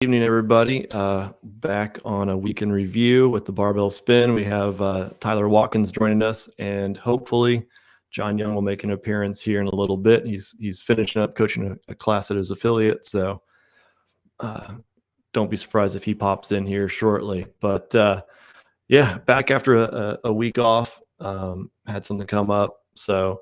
Evening, everybody. Back on a weekend review with the Barbell Spin. We have Tyler Watkins joining us, and hopefully John Young will make an appearance here in a little bit. He's finishing up coaching a class at his affiliate, so don't be surprised if he pops in here shortly. But yeah, back after a week off, had something come up, so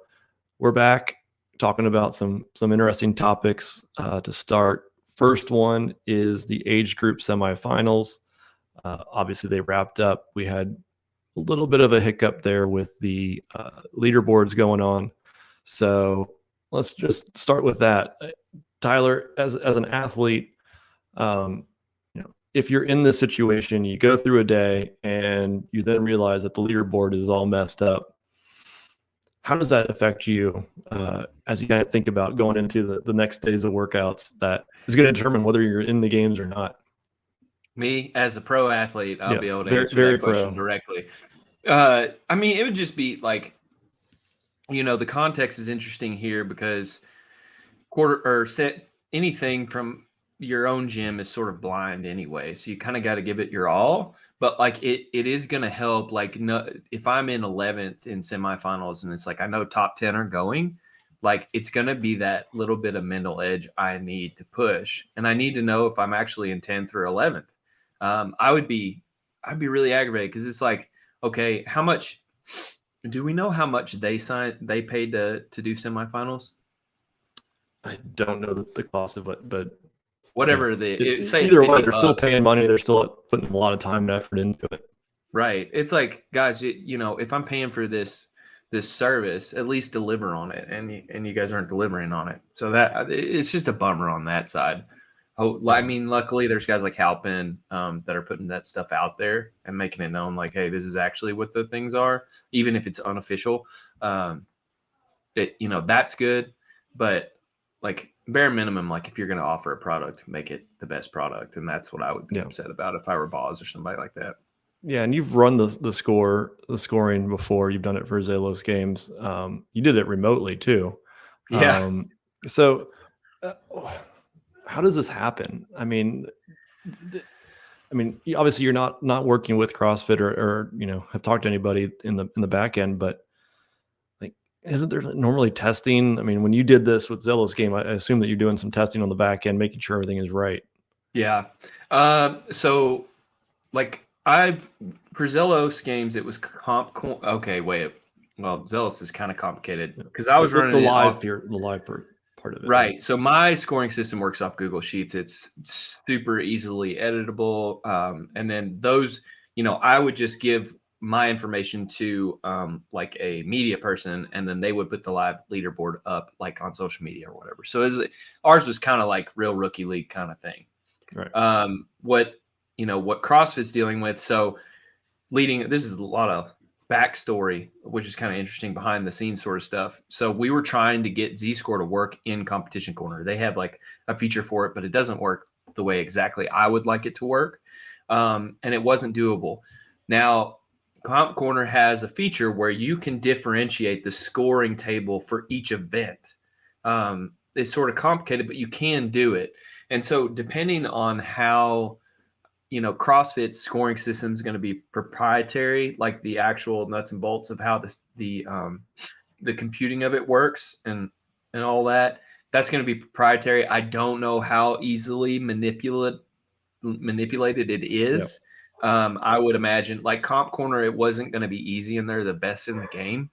we're back talking about some interesting topics to start. First one is the age group semifinals. Obviously, they wrapped up. We had a little bit of a hiccup there with the leaderboards going on. So let's just start with that. Tyler, as an athlete, if you're in this situation, you go through a day and you then realize that the leaderboard is all messed up. How does that affect you as you kind of think about going into the next days of workouts that is going to determine whether you're in the games or not? Me, as a pro athlete, I'll be able to very, answer very that question pro. directly. I mean, it would just be like, the context is interesting here because anything from your own gym is sort of blind anyway. So you kind of got to give it your all. But like it is going to help. Like, no, if I'm in 11th in semifinals and it's like I know top 10 are going, like it's going to be that little bit of mental edge I need to push, and I need to know if I'm actually in 10th or 11th. I'd be really aggravated because it's like, okay, how much do we know how much they paid to do semifinals? I don't know the cost of it, but Whatever say it's either way, 50 they're still bucks. paying money. They're still putting a lot of time and effort into it. Right. It's like, guys, if I'm paying for this service, at least deliver on it, and you guys aren't delivering on it. So that it's just a bummer on that side. Oh, I mean, luckily there's guys like Halpin that are putting that stuff out there and making it known, like, hey, this is actually what the things are, even if it's unofficial. That's good, but like bare minimum, like if you're going to offer a product, make it the best product, and that's what I would be upset about if I were Boz or somebody like that. Yeah, and you've run the scoring before. You've done it for Zalos games. You did it remotely too. Yeah. So how does this happen? I mean, obviously you're not working with CrossFit or have talked to anybody in the back end, but like, isn't there normally testing? I mean, when you did this with Zelos game, I assume that you're doing some testing on the back end, making sure everything is right. Yeah. So like for Zelos games, it was okay, wait. Well, Zelos is kind of complicated because I was running the it live off part of it. Right. So my scoring system works off Google Sheets. It's super easily editable. And then those, I would just give my information to like a media person, and then they would put the live leaderboard up like on social media or whatever. So ours was kind of like real rookie league kind of thing. Right. What CrossFit's dealing with. So this is a lot of backstory, which is kind of interesting behind the scenes sort of stuff. So we were trying to get Z-Score to work in Competition Corner. They have like a feature for it, but it doesn't work the way exactly I would like it to work. And it wasn't doable. Now, Comp Corner has a feature where you can differentiate the scoring table for each event. It's sort of complicated, but you can do it. And so depending on how CrossFit's scoring system is going to be proprietary, like the actual nuts and bolts of how the computing of it works and all that. That's going to be proprietary. I don't know how easily manipulated it is. Yep. I would imagine like Comp Corner, it wasn't going to be easy, and they're the best in the game.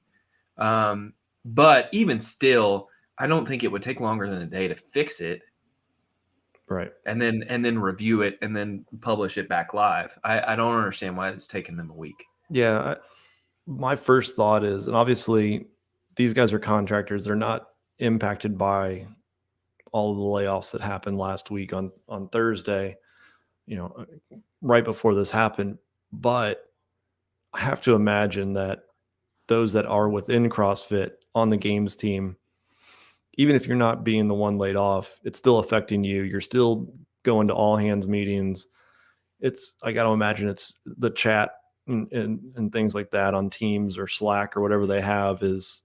But even still, I don't think it would take longer than a day to fix it. Right. And then review it and then publish it back live. I don't understand why it's taking them a week. Yeah. My first thought is, and obviously these guys are contractors. They're not impacted by all of the layoffs that happened last week on Thursday, right before this happened. But I have to imagine that those that are within CrossFit on the games team, even if you're not being the one laid off, it's still affecting you. You're still going to all hands meetings. I got to imagine it's the chat and things like that on Teams or Slack or whatever they have is,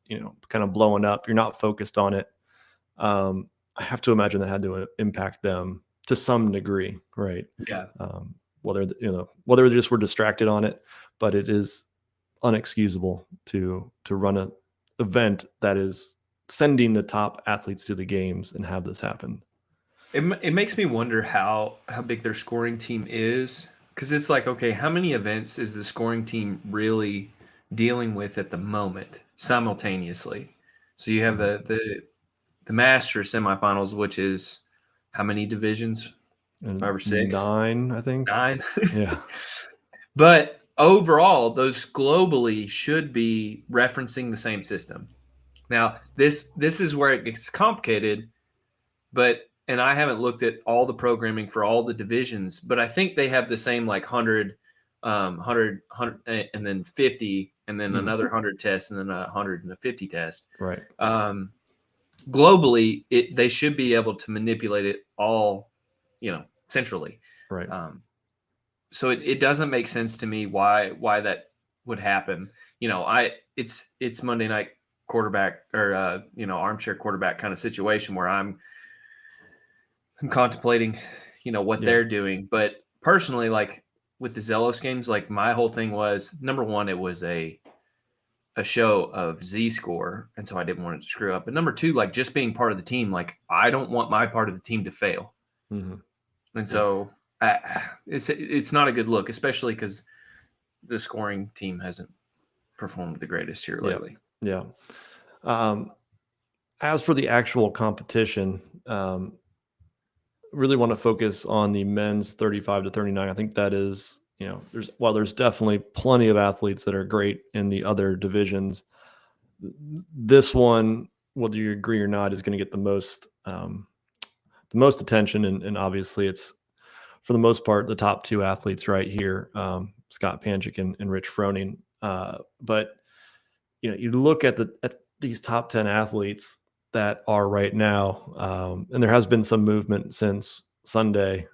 kind of blowing up. You're not focused on it. I have to imagine that had to impact them to some degree, right? Yeah. Whether they just were distracted on it, but it is unexcusable to run an event that is sending the top athletes to the games and have this happen. It makes me wonder how big their scoring team is, because it's like, okay, how many events is the scoring team really dealing with at the moment simultaneously? So you have the Masters semifinals, which is how many divisions? And 5 or 6? 9, I think. 9? Yeah. But overall, those globally should be referencing the same system. Now, this is where it gets complicated, and I haven't looked at all the programming for all the divisions, but I think they have the same like 100, 100, and then 50, and then another 100 test, and then 150 test. Right. Globally, they should be able to manipulate it all, centrally. Right. So it doesn't make sense to me why that would happen. It's Monday night quarterback, or armchair quarterback kind of situation where I'm contemplating, what they're doing. But personally, like with the Zelos games, like my whole thing was, number one, it was a show of Z score, and so I didn't want it to screw up. But number two, like just being part of the team, like I don't want my part of the team to fail. And so it's not a good look, especially because the scoring team hasn't performed the greatest here lately. Yeah. As for the actual competition, really want to focus on the men's 35 to 39. I think that is, there's definitely plenty of athletes that are great in the other divisions. This one, whether you agree or not, is going to get the most attention, and obviously it's, for the most part, the top two athletes right here, Scott Panchik and Rich Froning. But you look at these top 10 athletes that are right now, and there has been some movement since Sunday.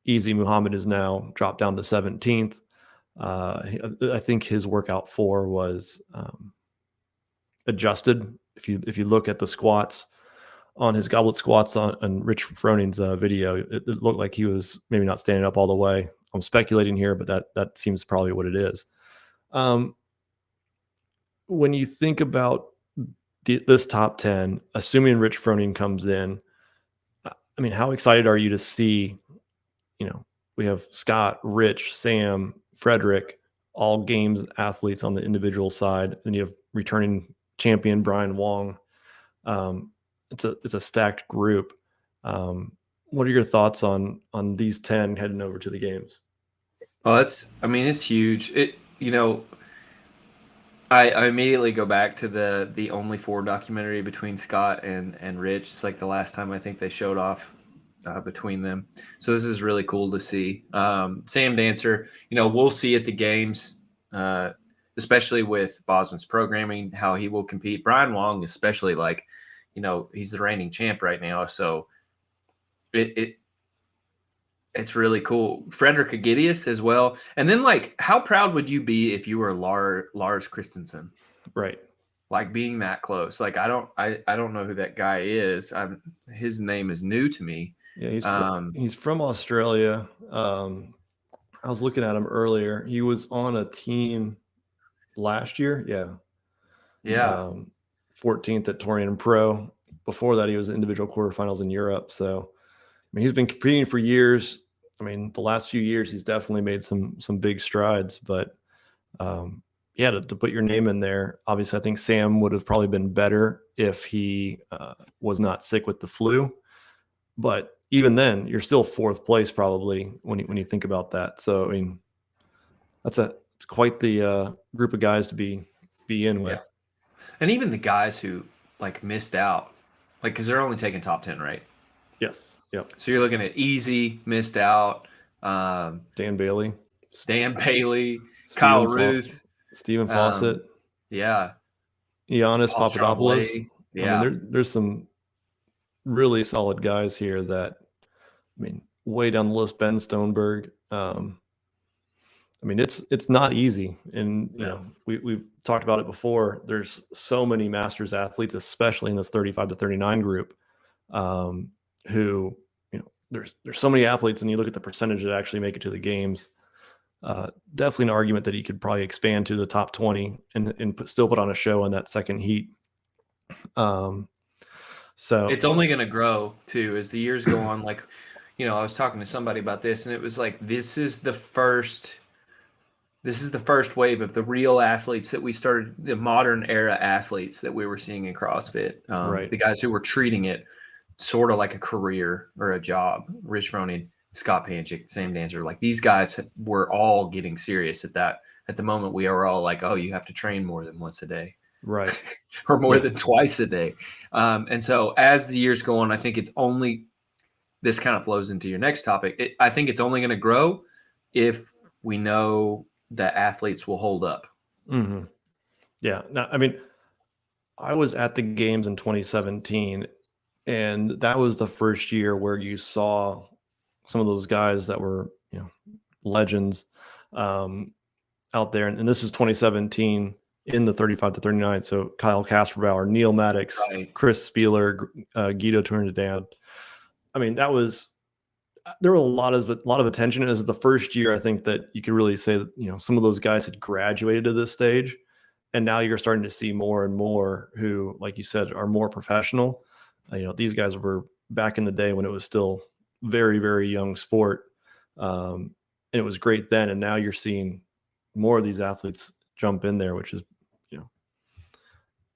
Easy Muhammad is now dropped down to 17th. I think his workout 4 was adjusted. If you look at the squats on his goblet squats on Rich Froning's video, it looked like he was maybe not standing up all the way. I'm speculating here, but that seems probably what it is. When you think about this top 10, assuming Rich Froning comes in, I mean, how excited are you to see, we have Scott, Rich, Sam, Frederick, all games athletes on the individual side. And you have returning champion Brian Wong. It's a stacked group. What are your thoughts on these 10 heading over to the games? Well, it's huge. I immediately go back to the Only Four documentary between Scott and Rich. It's like the last time I think they showed off between them. So this is really cool to see. Sam Dancer, we'll see at the games, especially with Bosman's programming, how he will compete. Brian Wong, especially, like, he's the reigning champ right now. So it's really cool. Frederick Agidius as well. And then, like, how proud would you be if you were Lars Christensen? Right. Like, being that close. Like, I don't know who that guy is. His name is new to me. Yeah, he's from Australia. I was looking at him earlier. He was on a team last year. Yeah. 14th at Torian Pro. Before that, he was individual quarterfinals in Europe. So, I mean, he's been competing for years. I mean, the last few years, he's definitely made some big strides. But to put your name in there, obviously, I think Sam would have probably been better if he was not sick with the flu. But even then, you're still 4th place probably when you think about that. So, I mean, it's quite the group of guys to be in with. And even the guys who, like, missed out, like, because they're only taking top 10, right? Yes. Yep. So you're looking at Easy, missed out. Dan Bailey. Kyle Ruth. Stephen Fawcett. Yeah. Giannis Papadopoulos. Yeah. I mean, there's some really solid guys here that, I mean, way down the list, Ben Stoneberg. I mean, it's not easy. And, we've talked about it before. There's so many Masters athletes, especially in this 35 to 39 group, who, there's so many athletes, and you look at the percentage that actually make it to the games. Definitely an argument that he could probably expand to the top 20 and still put on a show in that second heat. So it's only going to grow too as the years go on. Like, I was talking to somebody about this, and it was like, this is the first wave of the real athletes that we started, the modern era athletes that we were seeing in CrossFit. Right. The guys who were treating it sort of like a career or a job. Rich Froning, Scott Panchik, Sam Dancer, like these guys were all getting serious at the moment. We are all like, oh, you have to train more than once a day. Right. Or more than twice a day. And so as the years go on, I think this kind of flows into your next topic. I think it's only going to grow if we know that athletes will hold up. Mm-hmm. Yeah. Now, I mean, I was at the games in 2017, and that was the first year where you saw some of those guys that were, legends out there. And this is 2017 in the 35 to 39. So Kyle Kasperbauer, Neil Maddox, Right. Chris Spieler, Guido Turnedam. I mean, there were a lot of attention. It was the first year, I think, that you could really say that, some of those guys had graduated to this stage. And now you're starting to see more and more who, like you said, are more professional. These guys were back in the day when it was still very, very young sport. And it was great then. And now you're seeing more of these athletes jump in there, which is,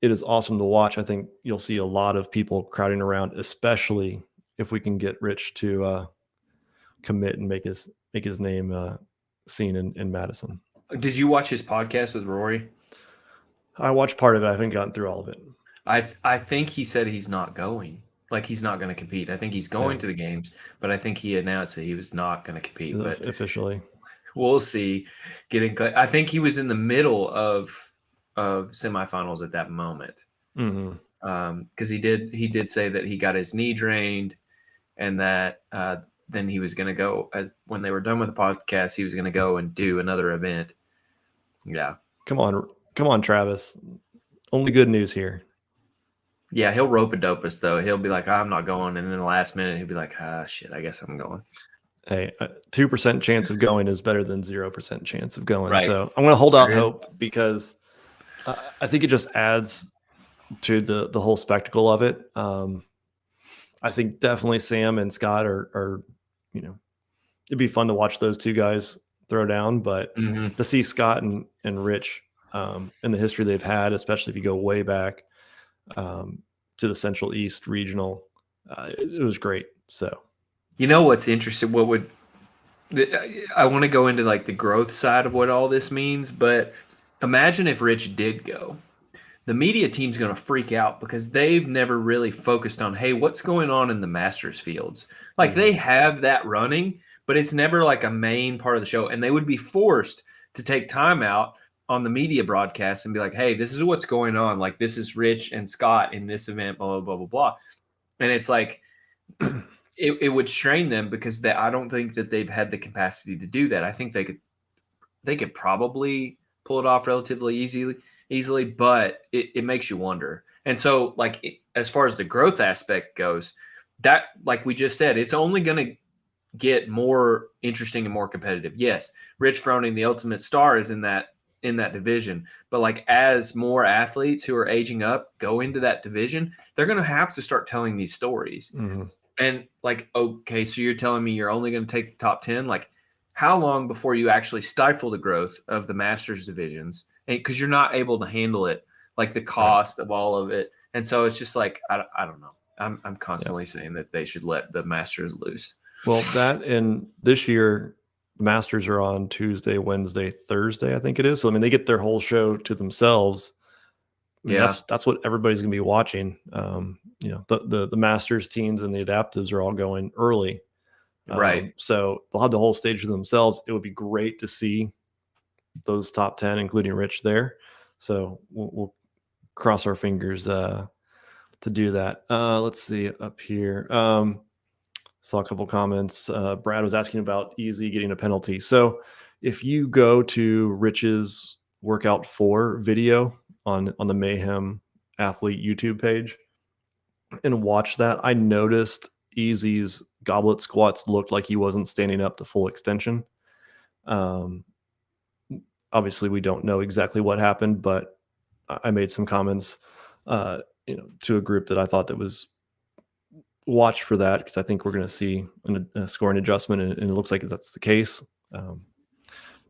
it is awesome to watch. I think you'll see a lot of people crowding around, especially if we can get Rich to commit and make his name seen in Madison. Did you watch his podcast with Rory? I watched part of it. I haven't gotten through all of it. I think he said he's not going. Like, he's not going to compete. I think he's going to the games, but I think he announced that he was not going to compete. But officially, we'll see. I think he was in the middle of semifinals at that moment. Because he did say that he got his knee drained, and that then he was going to go when they were done with the podcast. He was going to go and do another event. Yeah. Come on, Travis. Only good news here. Yeah, he'll rope-a-dope us, though. He'll be like, I'm not going. And in the last minute, he'll be like, shit, I guess I'm going. Hey, 2% chance of going is better than 0% chance of going. Right. So I'm going to hold out hope, because I think it just adds to the whole spectacle of it. I think definitely Sam and Scott are it'd be fun to watch those two guys throw down, but to see Scott and Rich in the history they've had, especially if you go way back to the Central East Regional, it was great. So, what's interesting? I want to go into like the growth side of what all this means, but imagine if Rich did go. The media team's going to freak out because they've never really focused on, hey, what's going on in the Masters fields? Like, they have that running, but it's never like a main part of the show. And they would be forced to take time out on the media broadcast and be like, hey, this is what's going on. Like, this is Rich and Scott in this event, blah, blah, blah, blah, blah. And it's like, it would strain them, because I don't think that they've had the capacity to do that. I think they could probably pull it off relatively easily, but it makes you wonder. And so, like, as far as the growth aspect goes, that, like we just said, it's only going to get more interesting and more competitive. Yes, Rich Froning, the ultimate star, is in that division, but like, as more athletes who are aging up go into that division, they're going to have to start telling these stories. And like, okay, so you're telling me you're only going to take the top 10? Like, how long before you actually stifle the growth of the Masters divisions? And because you're not able to handle it, like the cost of all of it. And so it's just like, I don't know. I'm constantly saying that they should let the Masters loose. Well, that, and this year, Masters are on Tuesday, Wednesday, Thursday, I think it is. So I mean, they get their whole show to themselves. I mean, that's what everybody's going to be watching. The Masters teams and the adaptives are all going early, right? So they'll have the whole stage to themselves. It would be great to see those top 10, including Rich, there. So we'll cross our fingers to do that. Let's see up here. Saw a couple comments. Brad was asking about Easy getting a penalty. So if you go to Rich's workout 4 video on the Mayhem Athlete YouTube page and watch that, I noticed Easy's goblet squats looked like he wasn't standing up to full extension. Obviously, we don't know exactly what happened, but I made some comments, to a group that I thought that was watch for that, because I think we're going to see a scoring adjustment, and it looks like that's the case.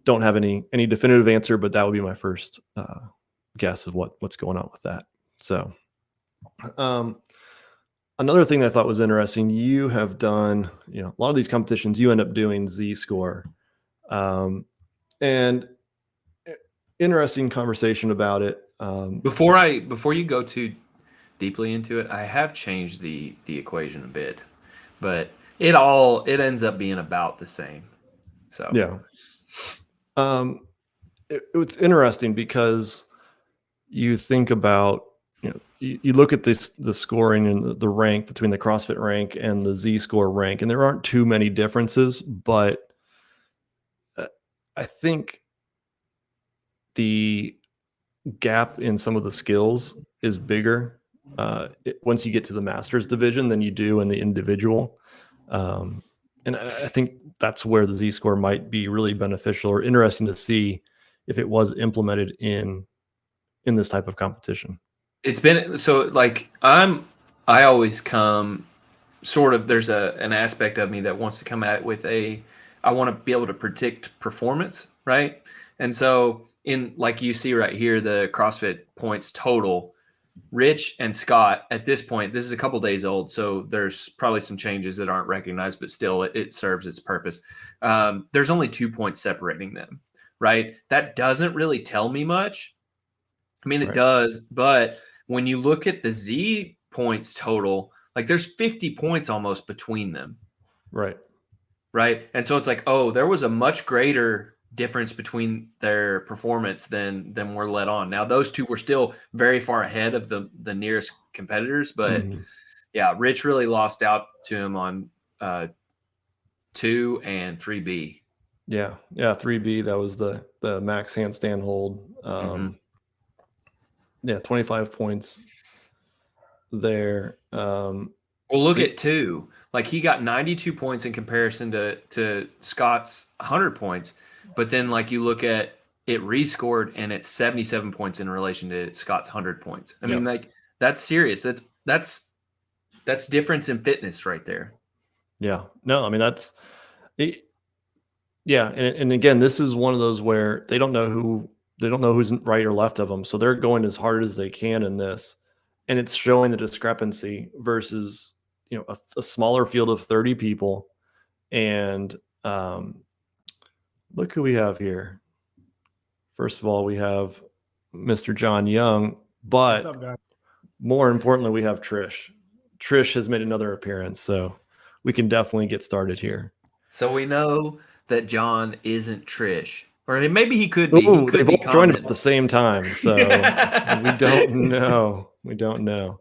Don't have any definitive answer, but that would be my first guess of what's going on with that. So, another thing that I thought was interesting, you have done, a lot of these competitions, you end up doing Z-score, and interesting conversation about it. Before you go too deeply into it, I have changed the equation a bit, but it ends up being about the same. So yeah, it's interesting because you think about, you look at the scoring and the rank between the CrossFit rank and the Z-score rank, and there aren't too many differences, but I think the gap in some of the skills is bigger once you get to the masters division than you do in the individual. And I think that's where the Z-score might be really beneficial or interesting to see if it was implemented in this type of competition. it's been so like I always come sort of, there's an aspect of me that wants to come at it with I want to be able to predict performance, right? And so in, like you see right here, the CrossFit points total, Rich and Scott at this point, this is a couple days old, so there's probably some changes that aren't recognized, but still it serves its purpose. There's only 2 points separating them, right? That doesn't really tell me much. I mean, it does, but when you look at the Z points total, like there's 50 points almost between them. Right. Right. And so it's like, oh, there was a much greater difference between their performance than we're let on. Now, those two were still very far ahead of the nearest competitors, but yeah, Rich really lost out to him on 2 and 3B. Yeah. 3B, that was the max handstand hold. Yeah, 25 points there. Well, look at 2. Like he got 92 points in comparison to Scott's 100 points, but then like you look at it rescored and it's 77 points in relation to Scott's 100 points. I mean, like that's serious. That's difference in fitness right there. Yeah. No, I mean that's it. Yeah, and again, this is one of those where they don't know who's right or left of them, so they're going as hard as they can in this, and it's showing the discrepancy versus a smaller field of 30 people, and look who we have here. First of all, we have Mr. John Young, but What's up, guys? more importantly, we have Trish. Trish has made another appearance, so we can definitely get started here. So we know that John isn't Trish, or maybe he could be. Ooh, He could they be both joined at the same time, so we don't know.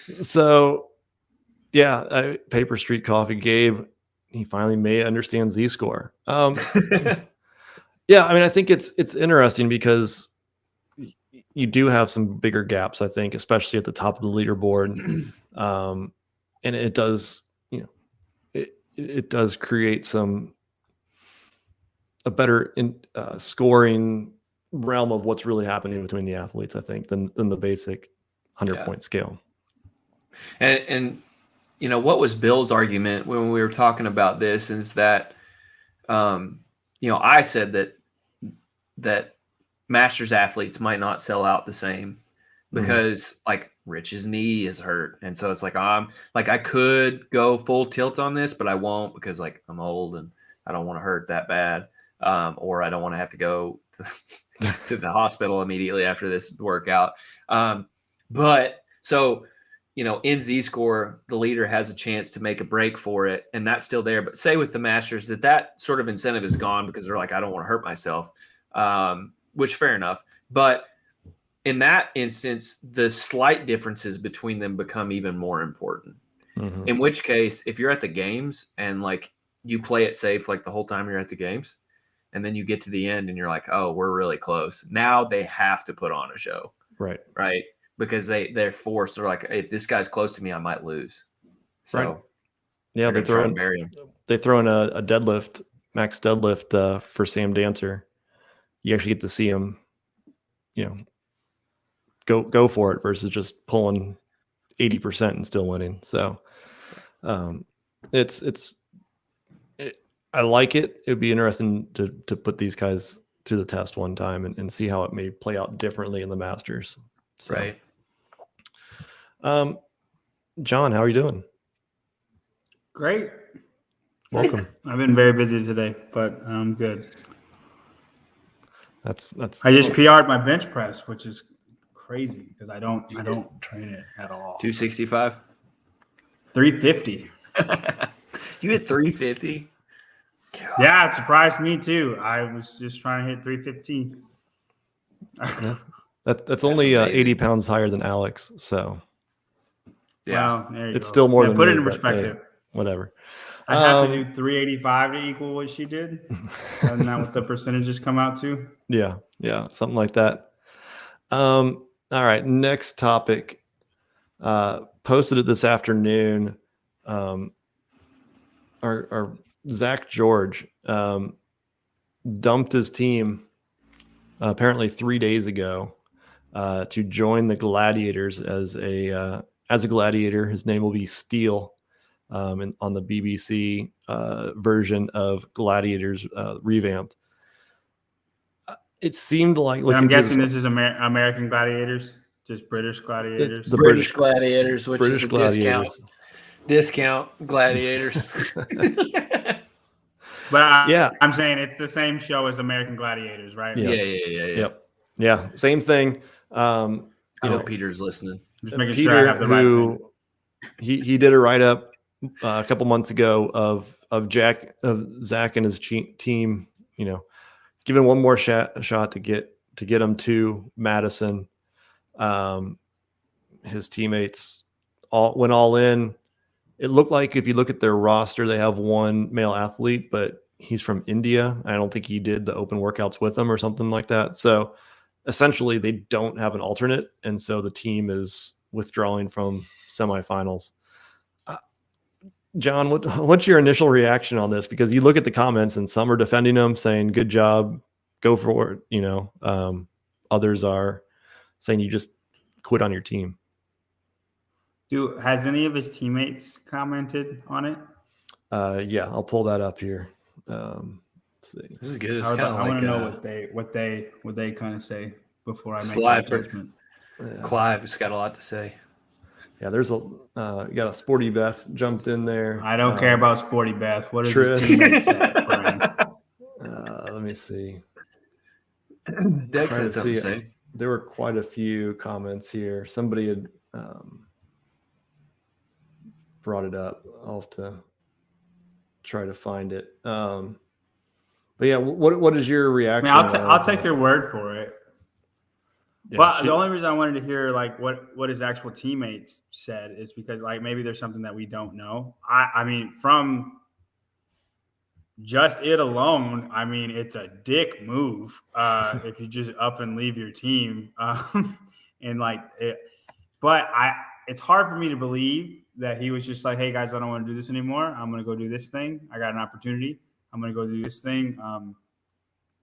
So yeah, Paper Street Coffee. Gabe, he finally may understand Z-score. Yeah, I mean, I think it's interesting because you do have some bigger gaps, I think, especially at the top of the leaderboard, and it does, it does create a better scoring realm of what's really happening between the athletes, I think, than the basic 100-point scale. And what was Bill's argument when we were talking about this is that I said that masters athletes might not sell out the same because like Rich's knee is hurt, and so it's like I could go full tilt on this, but I won't because like I'm old and I don't want to hurt that bad, or I don't want to have to go to the hospital immediately after this workout. But so in Z-score, the leader has a chance to make a break for it, and that's still there. But say with the masters that sort of incentive is gone because they're like, I don't want to hurt myself, which fair enough. But in that instance, the slight differences between them become even more important. In which case, if you're at the games and like you play it safe like the whole time you're at the games, and then you get to the end and you're like, oh, we're really close. Now they have to put on a show. Right. Because they're forced. They're like, if this guy's close to me, I might lose. So Right. Yeah, they're trying to bury him. they throw in a deadlift, max deadlift for Sam Dancer. You actually get to see him, go for it versus just pulling 80% and still winning. So it's I like it. It'd be interesting to put these guys to the test one time and see how it may play out differently in the Masters. So, Right. John, how are you doing? Great. Welcome. I've been very busy today, but I'm good. That's I just PR'd my bench press, which is crazy because I don't train it at all. 265. 350. You hit 350. Yeah, it surprised me too. I was just trying to hit 315. Yeah. That's only 80 pounds higher than Alex. So Yeah, well, there you it's go. still more than put me, it in but, perspective. hey, whatever. I have to do 385 to equal what she did. Isn't that what the percentages come out to? Yeah, something like that. All right, next topic. Posted it this afternoon. Our Zack George dumped his team apparently 3 days ago to join the Gladiators as a gladiator. His name will be Steel on the BBC version of Gladiators revamped. It seemed like I'm guessing this is American Gladiators, just British Gladiators. The British Gladiators, which British is a Gladiators. discount Gladiators. But Yeah, I'm saying it's the same show as American Gladiators, right? Yeah. Yep. Same thing. I hope Peter's listening. Just making Peter, sure I have the right thing. He did a write up a couple months ago of Zack and his team, giving one more shot to get him to Madison. His teammates went all in. It looked like if you look at their roster, they have one male athlete, but he's from India. I don't think he did the open workouts with them or something like that. So essentially they don't have an alternate. And so the team is withdrawing from semifinals. John, what's your initial reaction on this? Because you look at the comments and some are defending him, saying, good job, go for it. Others are saying you just quit on your team. Has any of his teammates commented on it? Yeah, I'll pull that up here. Let's see. This is good. I want to know what they kind of say before I make my judgment. Clive's got a lot to say. Yeah, there's you got a Sporty Beth jumped in there. I don't care about Sporty Beth. What does his teammate say, Brian? Let me see. Dex had something to say. There were quite a few comments here. Somebody had brought it up. I'll have to try to find it. But yeah, what is your reaction? I'll take your word for it. Yeah, but the only reason I wanted to hear what his actual teammates said is because maybe there's something that we don't know. I mean, from just it alone, I mean, it's a dick move if you just up and leave your team. But it's hard for me to believe that he was just like, hey guys, I don't want to do this anymore. I'm going to go do this thing. I got an opportunity. I'm going to go do this thing.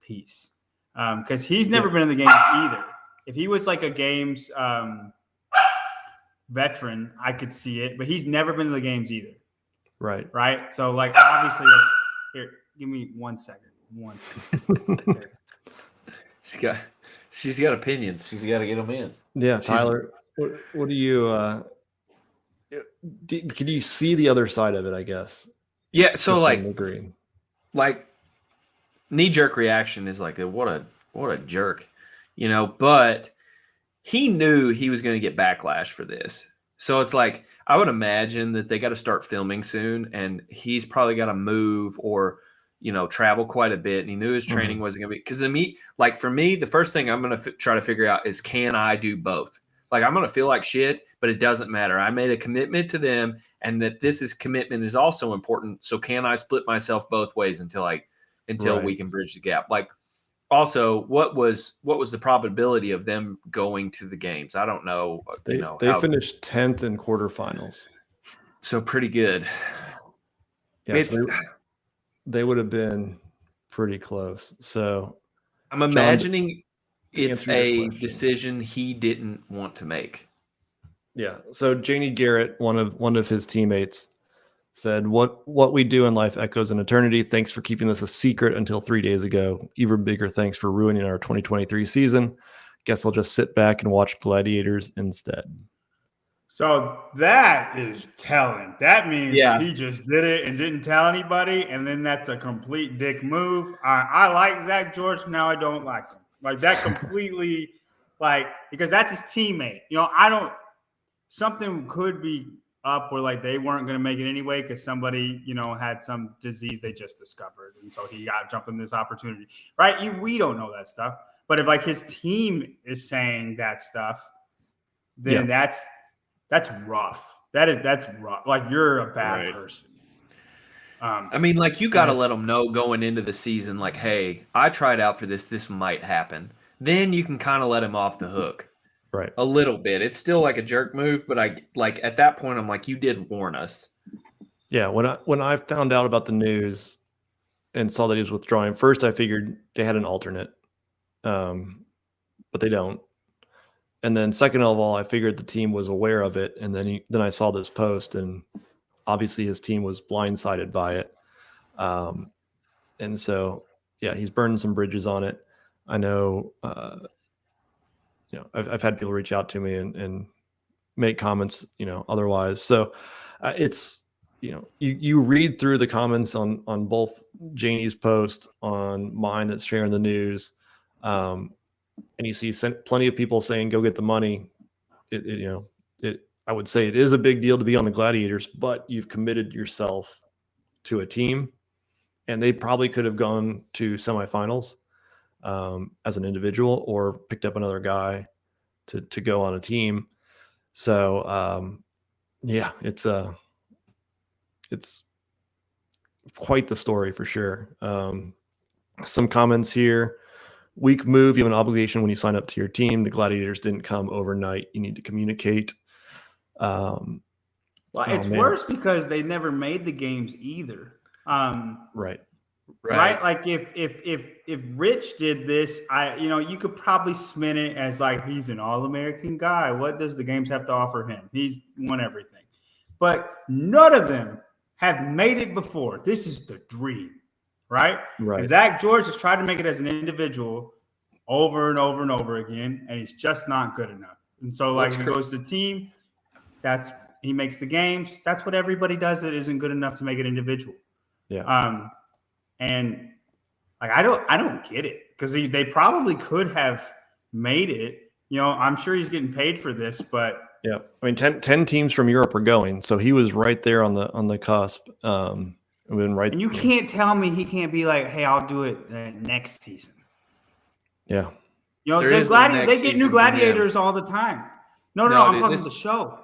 Peace. Because he's never been in the games either. If he was like a games veteran, I could see it, but he's never been in the games either. Right. So obviously here, give me 1 second. 1 second. She's got opinions. She's got to get them in. Yeah. Tyler, what do you, can you see the other side of it, I guess? Yeah. So agree. Knee-jerk reaction is like, what a jerk, but he knew he was going to get backlash for this. So it's like, I would imagine that they got to start filming soon and he's probably got to move or, travel quite a bit. And he knew his training wasn't going to be, because for me, the first thing I'm going to try to figure out is, can I do both? I'm going to feel like shit, but it doesn't matter. I made a commitment to them and that commitment is also important. So can I split myself both ways until we can bridge the gap? Also, what was the probability of them going to the games? I don't know. They finished 10th in quarterfinals. So pretty good. Yeah, It's so they would have been pretty close. So I'm John, imagining to it's answer your a question. decision he didn't want to make. Yeah. So Janie Garrett, one of his teammates, said, what we do in life echoes in eternity. Thanks for keeping this a secret until 3 days ago. Even bigger thanks for ruining our 2023 season. Guess I'll just sit back and watch Gladiators instead. So that is telling. That means Yeah. he just did it and didn't tell anybody, and then that's a complete dick move. I like Zach George. Now I don't like him. Like that completely, because that's his teammate. Something could be up where like they weren't going to make it anyway because somebody, had some disease they just discovered. And so he got jumped in this opportunity, right? We don't know that stuff. But if like his team is saying that stuff, then that's rough. That's rough. Like you're a bad person. I mean, like you got to let them know going into the season, like, hey, I tried out for this. This might happen. Then you can kind of let him off the hook. Right. A little bit. It's still like a jerk move, but at that point, I'm like, you did warn us. Yeah. When I found out about the news and saw that he was withdrawing, first I figured they had an alternate, but they don't. And then second of all, I figured the team was aware of it. And then I saw this post, and obviously his team was blindsided by it. And so, yeah, he's burned some bridges on it. I know, I've had people reach out to me and make comments, otherwise. So it's, you read through the comments on both Janie's post, on mine that's sharing the news, and you see plenty of people saying, go get the money. I would say it is a big deal to be on the Gladiators, but you've committed yourself to a team, and they probably could have gone to semifinals as an individual or picked up another guy to go on a team. So yeah, it's quite the story for sure. Some comments here. Weak move. You have an obligation when you sign up to your team. The Gladiators didn't come overnight. You need to communicate. It's worse because they never made the games either. Right. Like if Rich did this, you could probably spin it as like he's an all-American guy. What does the games have to offer him? He's won everything. But none of them have made it before. This is the dream, right? And Zach George has tried to make it as an individual over and over and over again, and he's just not good enough. And so, like, if he goes to the team, he makes the games. That's what everybody does that isn't good enough to make it individual. Yeah. And like I don't get it because they probably could have made it. I'm sure he's getting paid for this, but yeah, I mean, 10 teams from Europe are going, so he was right there on the cusp. And you can't tell me he can't be like, hey, I'll do it next season. Yeah, they get new gladiators all the time. No, I'm talking about the show.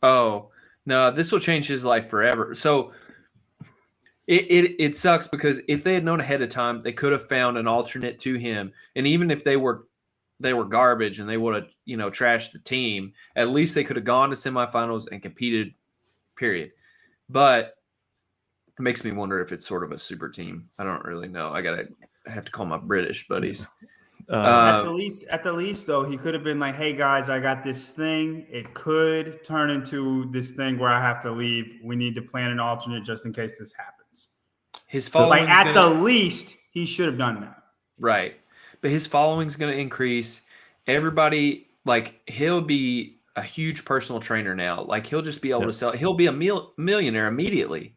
Oh no, this will change his life forever. So it sucks because if they had known ahead of time, they could have found an alternate to him, and even if they were garbage and they would have, trashed the team, at least they could have gone to semifinals and competed, period. But it makes me wonder if it's sort of a super team. I don't really know. I have to call my British buddies. At the least, though, he could have been like, hey, guys, I got this thing. It could turn into this thing where I have to leave. We need to plan an alternate just in case this happens. His following, the least, he should have done that. Right. But his following's going to increase. Everybody, like, he'll be a huge personal trainer now. Like, he'll just be able to sell. He'll be a millionaire immediately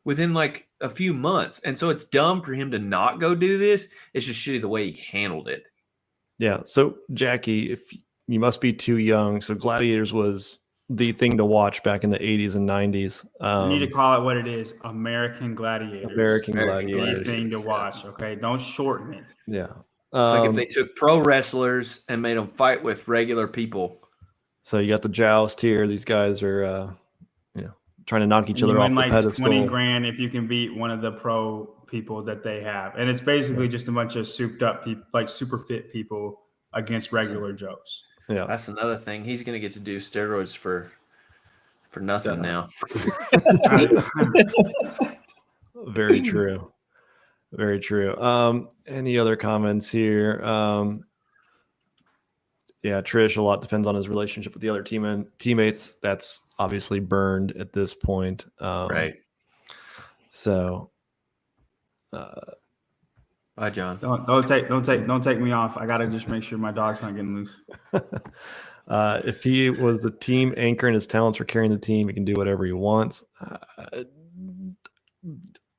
within, like, a few months. And so it's dumb for him to not go do this. It's just shitty the way he handled it. Yeah. So, Jackie, if you must be too young. So, Gladiators was the thing to watch back in the 80s and 90s. You need to call it what it is. American Gladiators. American Gladiators. The thing to watch, okay? Don't shorten it. Yeah. It's like if they took pro wrestlers and made them fight with regular people. So you got the joust here. These guys are, trying to knock each other off the pedestal. $20,000 if you can beat one of the pro people that they have, and it's basically just a bunch of souped up people, like super fit people against regular Joes. Yeah, that's another thing. He's going to get to do steroids for for nothing now. Very true. Very true. Any other comments here? Yeah, Trish, a lot depends on his relationship with the other teammates. That's obviously burned at this point. Right. So, bye, John. Don't take me off. I gotta just make sure my dog's not getting loose. If he was the team anchor and his talents for carrying the team, he can do whatever he wants.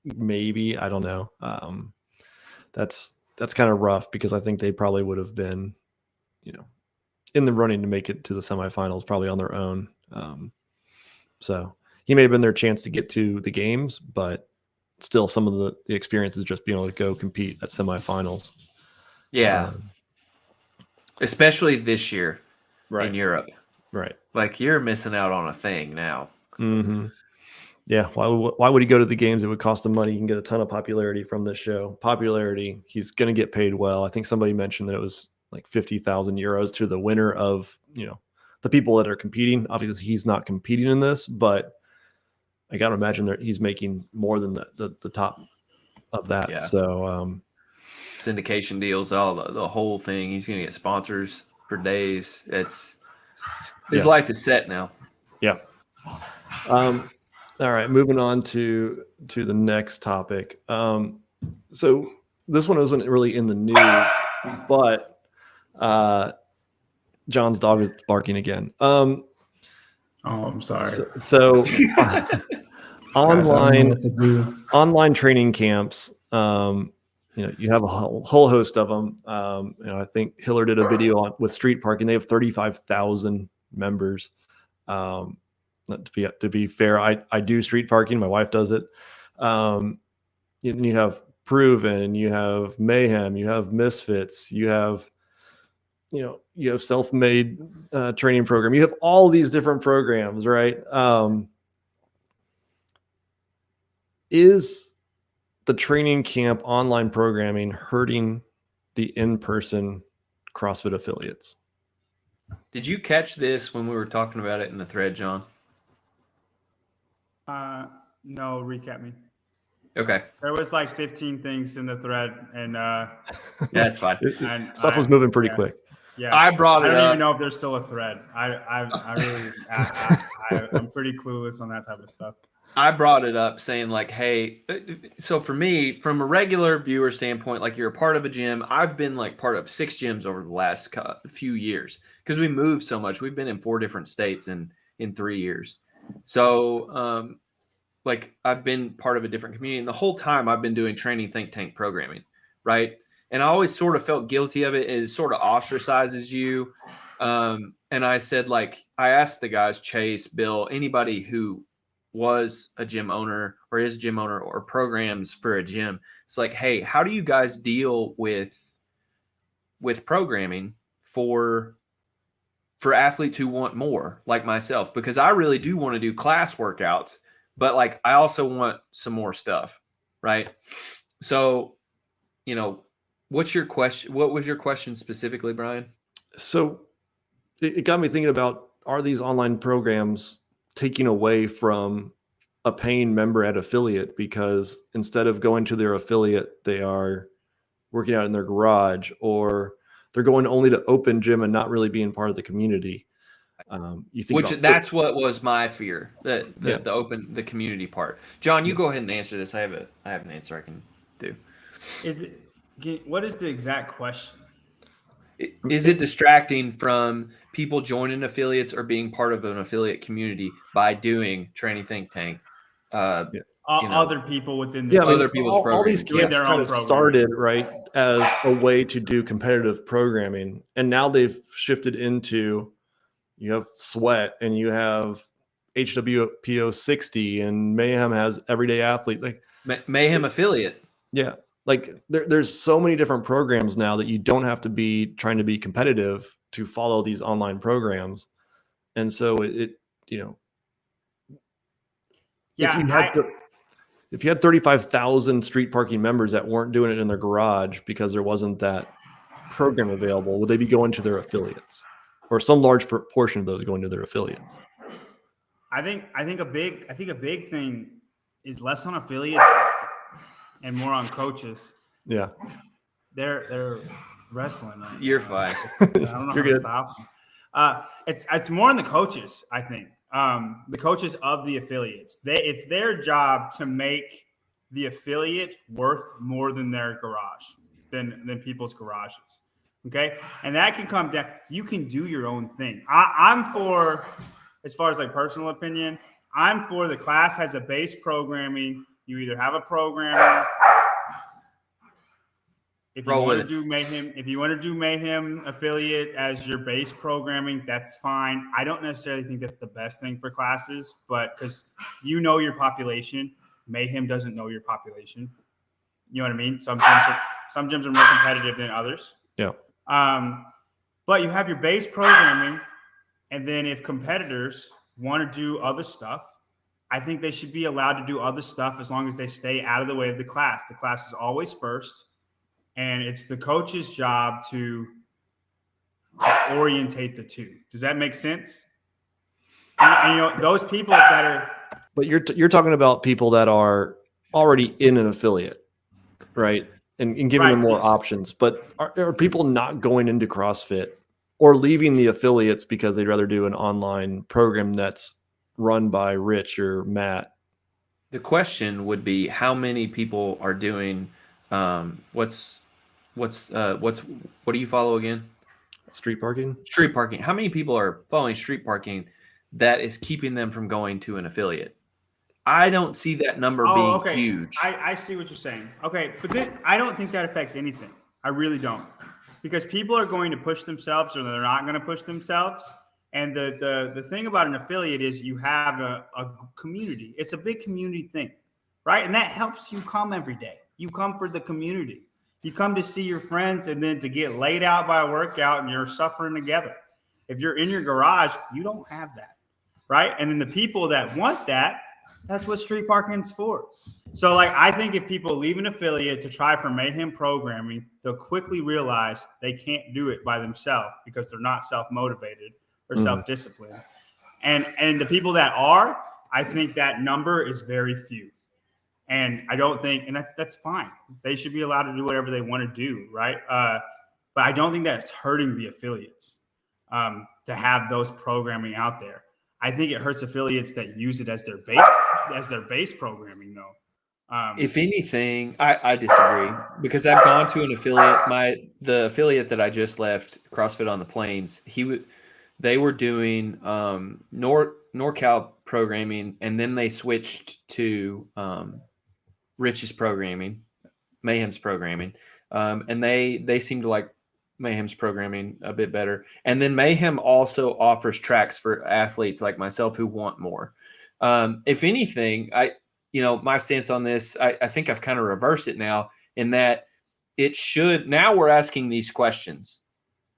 Maybe, I don't know. That's kind of rough because I think they probably would have been, in the running to make it to the semifinals, probably on their own. So he may have been their chance to get to the games, but still some of the experience is just being able to go compete at semifinals. Yeah. Especially this year in Europe. Right. Like you're missing out on a thing now. Mm-hmm. Yeah. Why would he go to the games? It would cost him money. He can get a ton of popularity from this show. Popularity. He's going to get paid well. I think somebody mentioned that it was like 50,000 euros to the winner of, the people that are competing. Obviously he's not competing in this, but I got to imagine that he's making more than the top of that. Yeah. So, syndication deals, all the whole thing. He's going to get sponsors for days. His life is set now. Yeah. All right. Moving on to the next topic. So this one wasn't really in the news, but John's dog is barking again. I'm sorry. So online training camps. You have a whole host of them. I think Hiller did a video with street parking. They have 35,000 members. To be fair, I do street parking. My wife does it. You have Proven, you have Mayhem, you have Misfits, you have self-made training program. You have all these different programs, right? Is the training camp online programming hurting the in-person CrossFit affiliates? Did you catch this when we were talking about it in the thread, John? No, recap me. Okay. There was like 15 things in the thread, and that's fine. Stuff was moving pretty quick. Yeah, I don't even know if there's still a thread. I'm pretty clueless on that type of stuff. I brought it up saying like, hey, so for me, from a regular viewer standpoint, like you're a part of a gym. I've been like part of 6 gyms over the last few years because we moved so much. We've been in 4 different states in 3 years. So like I've been part of a different community, and the whole time I've been doing training think tank programming, right? And I always sort of felt guilty of it. It sort of ostracizes you. And I said, like, I asked the guys, Chase, Bill, anybody who was a gym owner or is a gym owner or programs for a gym. It's like, hey, how do you guys deal with programming for athletes who want more, like myself? Because I really do want to do class workouts, but like I also want some more stuff, right? So, what's your question? What was your question specifically, Brian? So it got me thinking about, are these online programs taking away from a paying member at affiliate? Because instead of going to their affiliate, they are working out in their garage, or they're going only to open gym and not really being part of the community. That's what was my fear, the community part. John, you go ahead and answer this. I have an answer I can do. What is the exact question? Is it distracting from people joining affiliates or being part of an affiliate community by doing training think tank? Other people within the other people's programs. All these camps kind of started right as a way to do competitive programming, and now they've shifted into, you have Sweat and you have HWPO 60, and Mayhem has Everyday Athlete, like Mayhem affiliate. Yeah. Like there's so many different programs now that you don't have to be trying to be competitive to follow these online programs. And so if you had 35,000 street parking members that weren't doing it in their garage because there wasn't that program available, would they be going to their affiliates, or some large proportion of those going to their affiliates? I think a big thing is less on affiliates and more on coaches. Yeah. They're wrestling right You're now. fine. I don't know how You're to good. stop them. It's more on the coaches, I think. The coaches of the affiliates. It's their job to make the affiliate worth more than their garage, than people's garages. Okay. And that can come down. You can do your own thing. I'm for, as far as like personal opinion, I'm for the class has a base programming. You either have a programmer. If you want to do Mayhem affiliate as your base programming, that's fine. I don't necessarily think that's the best thing for classes, but because you know your population, Mayhem doesn't know your population. You know what I mean? Some gyms are more competitive than others. Yeah. But you have your base programming, and then if competitors want to do other stuff, I think they should be allowed to do other stuff as long as they stay out of the way of the class. The class is always first. And it's the coach's job to orientate the two. Does that make sense? And those people that are. But you're talking about people that are already in an affiliate, right? And giving them more options. But are people not going into CrossFit or leaving the affiliates because they'd rather do an online program that's run by Rich or Matt? The question would be how many people are doing what do you follow again? Street parking? Street parking. How many people are following street parking that is keeping them from going to an affiliate? I don't see that number being huge. I see what you're saying. Okay, but then I don't think that affects anything. I really don't. Because people are going to push themselves or they're not going to push themselves. And the thing about an affiliate is you have a community. It's a big community thing, right? And that helps you come every day. You come for the community. You come to see your friends and then to get laid out by a workout and you're suffering together. If you're in your garage, you don't have that, right? And then the people that want that, that's what street parking's for. So, like, I think if people leave an affiliate to try for Mayhem programming, they'll quickly realize they can't do it by themselves because they're not self-motivated or self-disciplined. And the people that are, I think that number is very few. And I don't think, and that's fine. They should be allowed to do whatever they want to do, right? But I don't think that it's hurting the affiliates to have those programming out there. I think it hurts affiliates that use it as their base programming, though. If anything, I disagree because I've gone to an affiliate. The affiliate that I just left, CrossFit on the Plains, they were doing NorCal programming, and then they switched to Rich's programming, Mayhem's programming, and they seem to like Mayhem's programming a bit better. And then Mayhem also offers tracks for athletes like myself who want more. If anything, my stance on this, I think I've kind of reversed it now in that now we're asking these questions,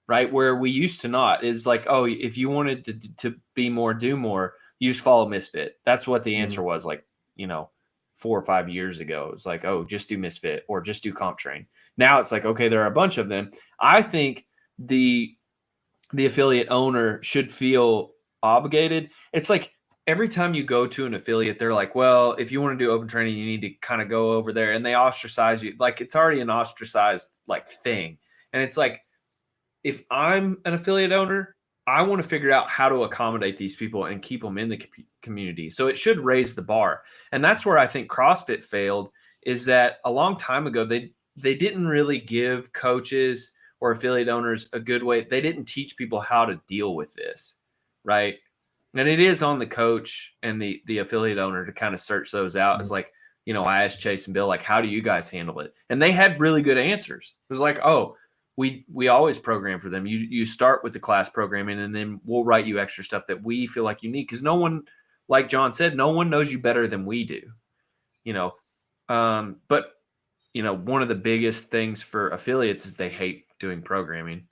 right? Where we used to not is like, oh, if you wanted to be more, do more, you just follow Misfit. That's what the answer was 4 or 5 years ago. It was like, oh, just do Misfit or just do Comp Train. Now it's like, okay, there are a bunch of them. I think the affiliate owner should feel obligated. It's like every time you go to an affiliate, they're like, well, if you want to do open training, you need to kind of go over there, and they ostracize you. Like it's already an ostracized thing. And it's like, if I'm an affiliate owner, I want to figure out how to accommodate these people and keep them in the community. So it should raise the bar. And that's where I think CrossFit failed, is that a long time ago, they didn't really give coaches or affiliate owners a good way. They didn't teach people how to deal with this, right? And it is on the coach and the affiliate owner to kind of search those out. It's like, I asked Chase and Bill, like, how do you guys handle it? And they had really good answers. It was like, oh, we always program for them. You start with the class programming, and then we'll write you extra stuff that we feel like you need. Because no one, like John said, no one knows you better than we do, But, one of the biggest things for affiliates is they hate doing programming.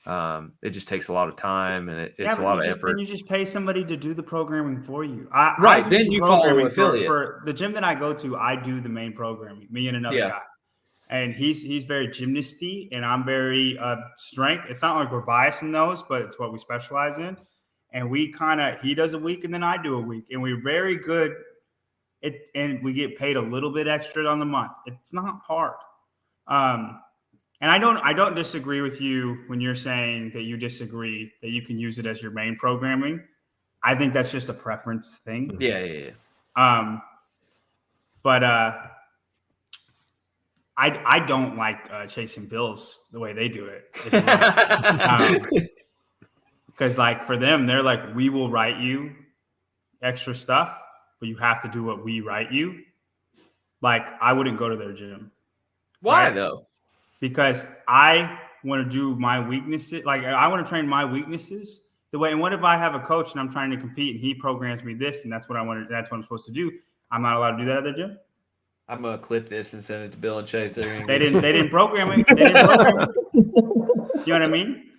It just takes a lot of time, and it's a lot of effort. Then you just pay somebody to do the programming for you. Then you follow an affiliate. For the gym that I go to, I do the main programming, me and another guy. And he's very gymnasty, and I'm very strength. It's not like we're biased in those, but it's what we specialize in. And he does a week and then I do a week. And we're very good. And we get paid a little bit extra on the month. It's not hard. And I don't disagree with you when you're saying that you disagree that you can use it as your main programming. I think that's just a preference thing. Yeah. But I don't like chasing bills the way they do it. Because like for them, they're like, we will write you extra stuff, but you have to do what we write you. Like I wouldn't go to their gym. Why though? Because I want to do my weaknesses. Like I want to train my weaknesses the way. And what if I have a coach and I'm trying to compete and he programs me this and that's what that's what I'm supposed to do? I'm not allowed to do that at their gym. I'm gonna clip this and send it to Bill and Chase. They didn't program it. They didn't program it. You know what I mean?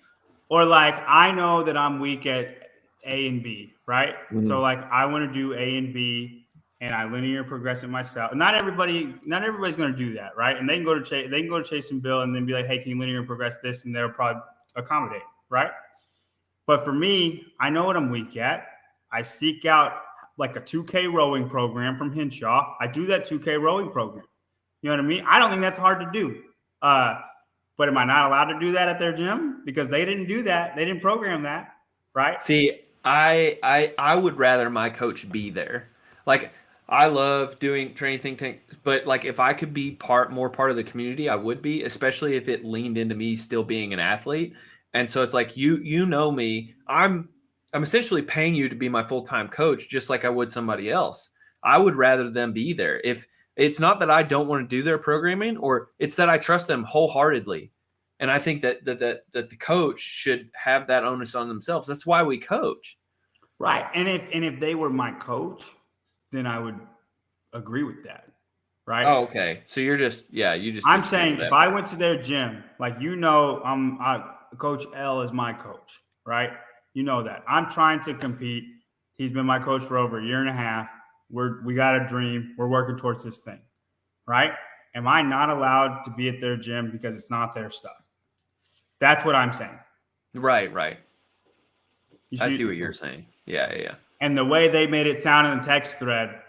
Or like I know that I'm weak at A and B, right? Mm-hmm. So like I want to do A and B. And I linear progress it myself. Not everybody's going to do that, right? And they can go to Chase and Bill and then be like, "Hey, can you linear progress this?" And they'll probably accommodate, right? But for me, I know what I'm weak at. I seek out like a 2K rowing program from Henshaw. I do that 2K rowing program. You know what I mean? I don't think that's hard to do. But am I not allowed to do that at their gym because they didn't do that? They didn't program that, right? See, I would rather my coach be there, like. I love doing training think tank, but like if I could be more part of the community, I would be, especially if it leaned into me still being an athlete. And so it's like you know me, I'm essentially paying you to be my full-time coach, just like I would somebody else. I would rather them be there. If it's not that I don't want to do their programming, or it's that I trust them wholeheartedly, and I think that the coach should have that onus on themselves. That's why we coach, right? And if they were my coach, then I would agree with that, right? Oh, okay. So you're just. I'm saying if I went to their gym, like Coach L is my coach, right? You know that. I'm trying to compete. He's been my coach for over a year and a half. We got a dream. We're working towards this thing, right? Am I not allowed to be at their gym because it's not their stuff? That's what I'm saying. Right. I see what you're saying. Yeah. And the way they made it sound in the text thread,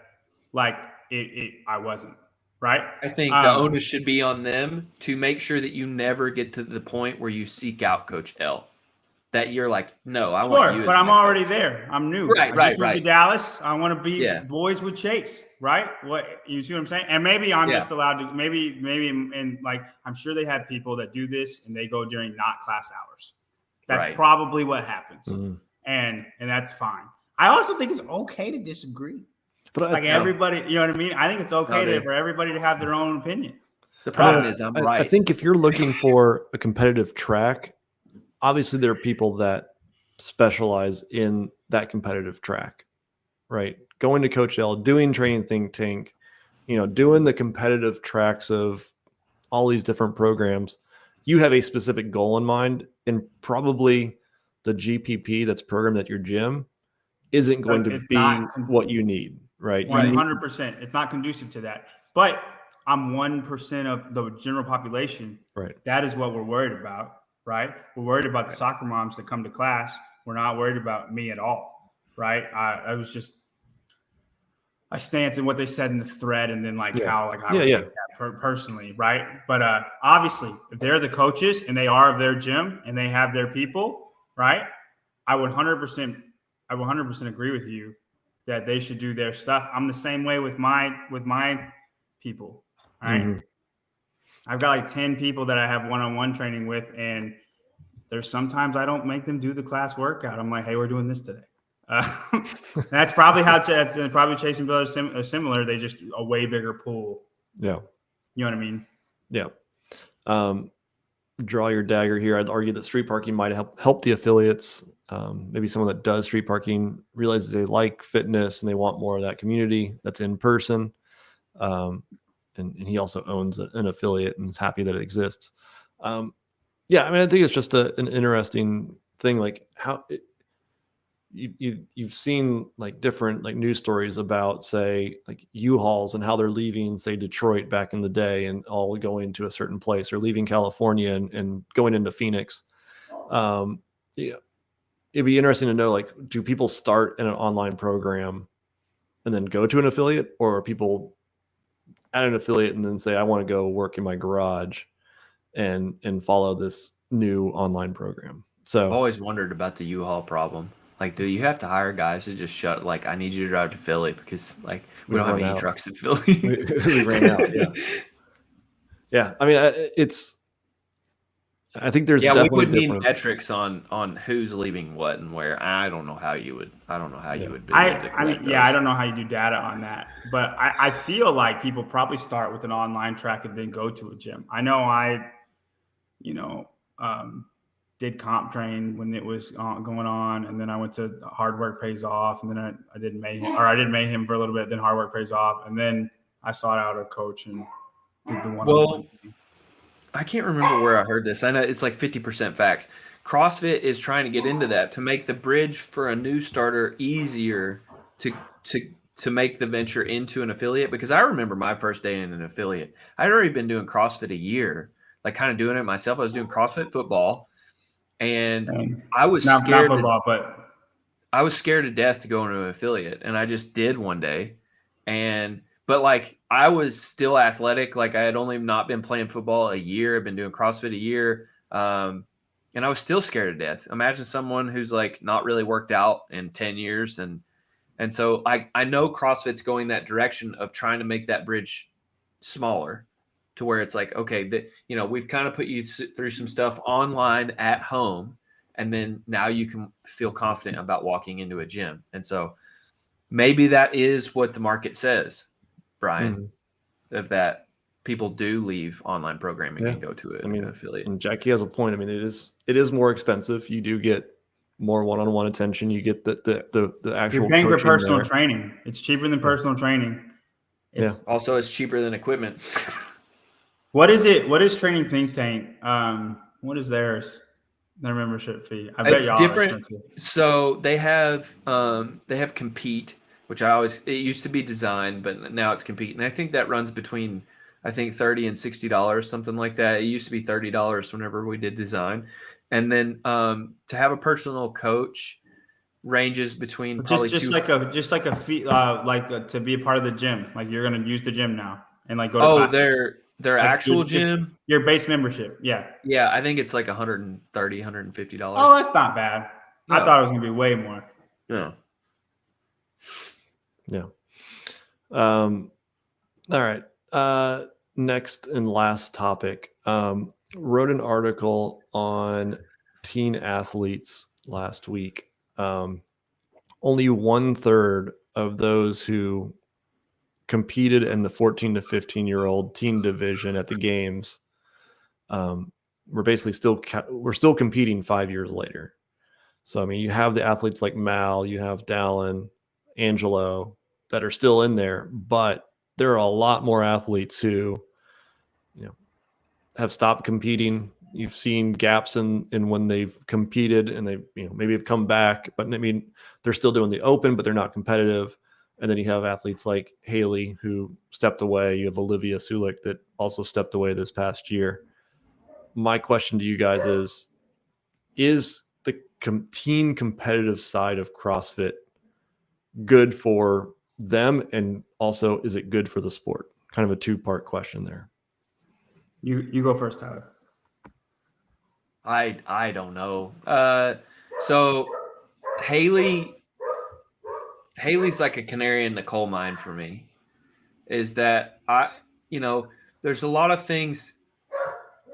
like I wasn't, right? I think the onus should be on them to make sure that you never get to the point where you seek out Coach L. That you're like, no, I want you. But I'm already there. I'm new. Right. I just moved to Dallas. I want to be boys with Chase, right? What you see what I'm saying? And maybe I'm just allowed to. Maybe, and like I'm sure they have people that do this and they go during not class hours. That's probably what happens, and that's fine. I also think it's okay to disagree. But like everybody, you know what I mean? I think it's okay for everybody to have their own opinion. The problem is I'm right. I think if you're looking for a competitive track, obviously there are people that specialize in that competitive track, right? Going to Coach L, doing training think tank, doing the competitive tracks of all these different programs. You have a specific goal in mind, and probably the GPP that's programmed at your gym isn't going to be what you need, right? 100%. It's not conducive to that. But I'm 1% of the general population. Right. That is what we're worried about, right? We're worried about the soccer moms that come to class. We're not worried about me at all, right? I was just a stance in what they said in the thread, and then how I would take that personally, right? But obviously, if they're the coaches and they are of their gym and they have their people, right? I would 100% agree with you that they should do their stuff. I'm the same way with my people. All right. Mm-hmm. I've got like 10 people that I have one-on-one training with, and there's sometimes I don't make them do the class workout. I'm like, hey, we're doing this today. That's probably how probably Chase and Bill are similar. They just a way bigger pool. Yeah. You know what I mean? Yeah. Draw your dagger here. I'd argue that street parking might help the affiliates. Maybe someone that does street parking realizes they like fitness and they want more of that community that's in person. And he also owns an affiliate and is happy that it exists. I think it's just an interesting thing, like how you've seen like different like news stories about, say, like U-Hauls and how they're leaving, say, Detroit back in the day and all going to a certain place, or leaving California and going into Phoenix. If it'd be interesting to know, like, do people start in an online program and then go to an affiliate, or are people at an affiliate and then say, I want to go work in my garage and follow this new online program? I've So always wondered about the U-Haul problem. Like, do you have to hire guys to just I need you to drive to Philly because like we don't have any trucks in Philly. we ran out. Yeah. Yeah. I mean, I think there's we definitely would a need difference. metrics on who's leaving what and where. I don't know how you would be I mean, I don't know how you do data on that, but I feel like people probably start with an online track and then go to a gym. I know did comp train when it was going on, and then I went to Hard Work Pays Off, and then I did Mayhem for a little bit, then Hard Work Pays Off, and then I sought out a coach and did the one-on-one thing. I can't remember where I heard this. I know it's like 50% facts. CrossFit is trying to get into that to make the bridge for a new starter easier to make the venture into an affiliate. Because I remember my first day in an affiliate. I'd already been doing CrossFit a year, like kind of doing it myself. I was doing CrossFit football, and I was scared. Not football, but I was scared to death to go into an affiliate, and I just did one day. But like I was still athletic. Like I had only not been playing football a year. I've been doing CrossFit a year. And I was still scared to death. Imagine someone who's like not really worked out in 10 years. And so I know CrossFit's going that direction of trying to make that bridge smaller to where it's like, okay, we've kind of put you through some stuff online at home. And then now you can feel confident about walking into a gym. And so maybe that is what the market says, Brian, of that people do leave online programming and go to an affiliate. And Jackie has a point. I mean, it is more expensive. You do get more one-on-one attention. You get the actual. You're paying for personal training. It's cheaper than personal training. Also, it's cheaper than equipment. What is it? What is Training Think Tank? What is theirs? Their membership fee. I bet it's different. So they have Compete, which it used to be Design, but now it's Compete, and I think that runs between $30 and $60, something like that. It used to be $30 whenever we did Design, and then to have a personal coach ranges between probably just like a fee, to be a part of the gym. Like you're going to use the gym now and like go to classes. Their actual gym, your base membership. Yeah, I think it's like $130, $150. Oh, that's not bad. No. I thought it was going to be way more. Yeah. All right. Next and last topic. Wrote an article on teen athletes last week. Only 1/3 of those who competed in the 14 to 15-year-old teen division at the games we're still competing 5 years later. So I mean, you have the athletes like Mal, you have Dallin, Angelo that are still in there, but there are a lot more athletes who have stopped competing. You've seen gaps in when they've competed and they maybe have come back, but I mean they're still doing the open, but they're not competitive. And then you have athletes like Haley who stepped away. You have Olivia Sulik that also stepped away this past year. My question to you guys is the teen competitive side of CrossFit good for them? And also, is it good for the sport? Kind of a two-part question there. You go first, Tyler. I don't know. So Haley's like a canary in the coal mine for me. Is that there's a lot of things.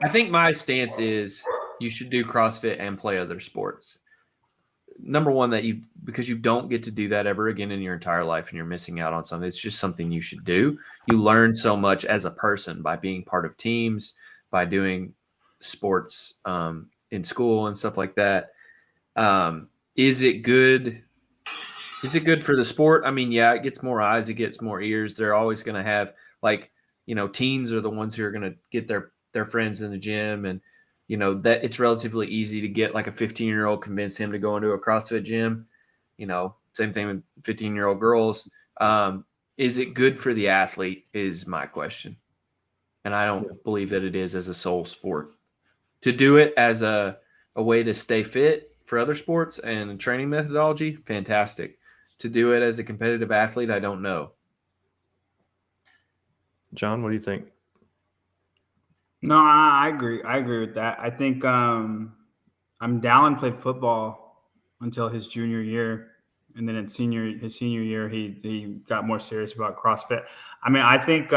I think my stance is you should do CrossFit and play other sports. Number one, because you don't get to do that ever again in your entire life and you're missing out on something. It's just something you should do. You learn so much as a person by being part of teams, by doing sports in school and stuff like that. Is it good? Is it good for the sport? I mean, yeah, it gets more eyes, it gets more ears. They're always going to have teens are the ones who are going to get their friends in the gym, and that it's relatively easy to get like a 15-year-old, convince him to go into a CrossFit gym. Same thing with 15-year-old girls. Is it good for the athlete is my question. And I don't believe that it is as a sole sport. To do it as a way to stay fit for other sports and training methodology, fantastic. To do it as a competitive athlete, I don't know. John, what do you think? No, I agree. I agree with that. I think Dallin played football until his junior year, and then his senior year, he got more serious about CrossFit. I mean, I think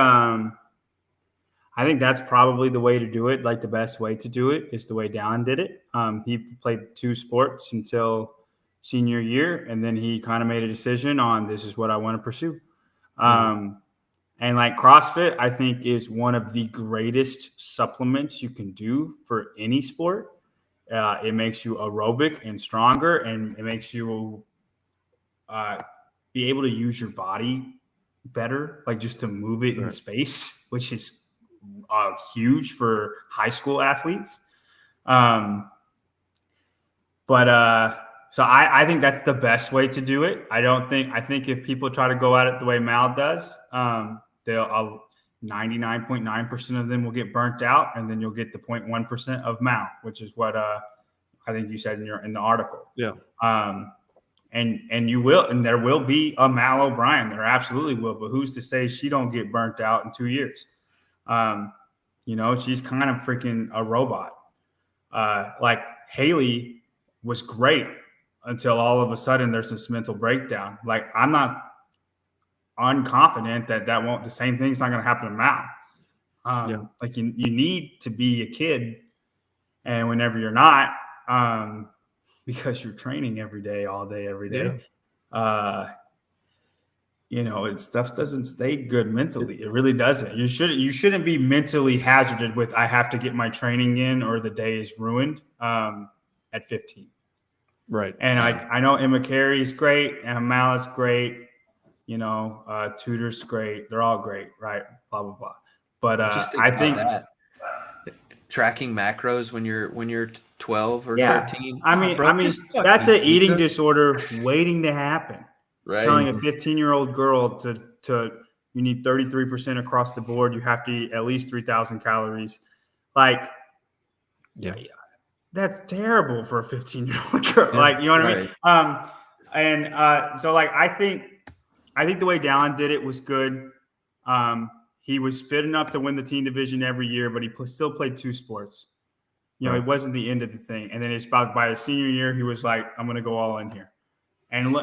that's probably the way to do it. Like the best way to do it is the way Dallin did it. He played 2 sports until senior year, and then he kind of made a decision on this is what I want to pursue. And like CrossFit, I think is one of the greatest supplements you can do for any sport. It makes you aerobic and stronger, and it makes you be able to use your body better, like just to move it in space, which is huge for high school athletes. So I think that's the best way to do it. I think if people try to go at it the way Mal does, they'll 99.9% of them will get burnt out, and then you'll get the 0.1% of Mal, which is what I think you said in the article. Yeah. And you will, and there will be a Mal O'Brien. There absolutely will, but who's to say she don't get burnt out in 2 years? She's kind of freaking a robot. Like Haley was great until all of a sudden there's this mental breakdown. Like I'm not unconfident that won't, the same thing's not going to happen to Mal. Like you need to be a kid, and whenever you're not, because you're training every day, all day, every day, stuff doesn't stay good mentally. It really doesn't. You shouldn't be mentally hazarded with, I have to get my training in or the day is ruined at 15. Right. And I know Emma Carey's great, and Mal is great, Tudor's great. They're all great, right? Blah, blah, blah. But I think that. Tracking macros when you're 12 or 13. I mean, that's an eating disorder waiting to happen. Right. Telling a 15-year-old girl to you need 33% across the board. You have to eat at least 3,000 calories. Like, that's terrible for a 15-year-old girl. Yeah, like, you know what I mean? So like, I think the way Dallin did it was good. He was fit enough to win the teen division every year, but he still played 2 sports. It wasn't the end of the thing. And then it's about by his senior year, he was like, I'm going to go all in here. And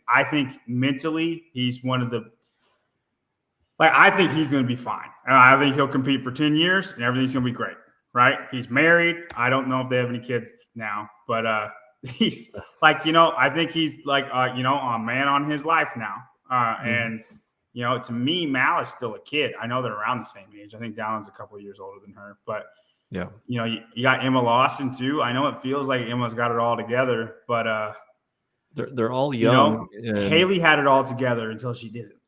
I think mentally he's one of the – like I think he's going to be fine. And I think he'll compete for 10 years and everything's going to be great, right? He's married. I don't know if they have any kids now, but he's like, I think he's like, a man on his life now. And – to me, Mal is still a kid. I know they're around the same age. I think Dallin's a couple of years older than her. But, you got Emma Lawson, too. I know it feels like Emma's got it all together. But they're all young. Haley had it all together until she didn't.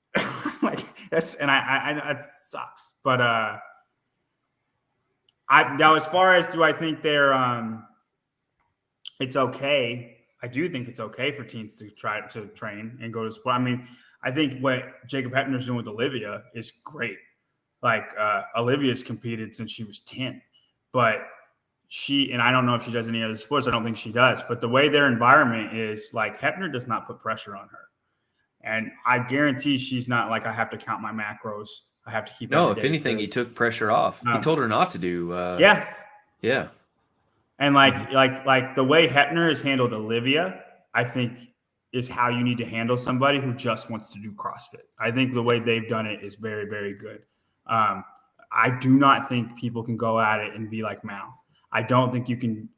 Like that's, and I it sucks. But now as far as do I think they're it's okay. I do think it's okay for teens to try to train and go to sport. I mean, I think what Jacob Heppner's doing with Olivia is great. Like Olivia's competed since she was 10, but and I don't know if she does any other sports. I don't think she does, but the way their environment is, like, Heppner does not put pressure on her. And I guarantee she's not like, I have to count my macros. I have to keep. No, if anything, he took pressure off. He told her not to do. Yeah. And like the way Heppner has handled Olivia, I think is how you need to handle somebody who just wants to do CrossFit. I think the way they've done it is very, very good. I do not think people can go at it and be like Mal. I don't think you can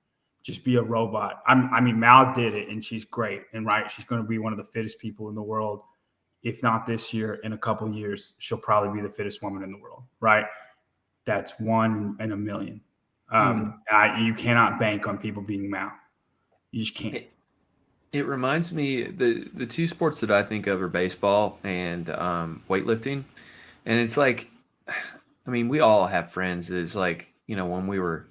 just be a robot. I mean, Mal did it, and she's great. And right, she's going to be one of the fittest people in the world. If not this year, in a couple of years, she'll probably be the fittest woman in the world, right? That's 1 in a million. You cannot bank on people being Mal. You just can't. It reminds me, the 2 sports that I think of are baseball and weightlifting. And it's like, I mean, we all have friends that is like, when we were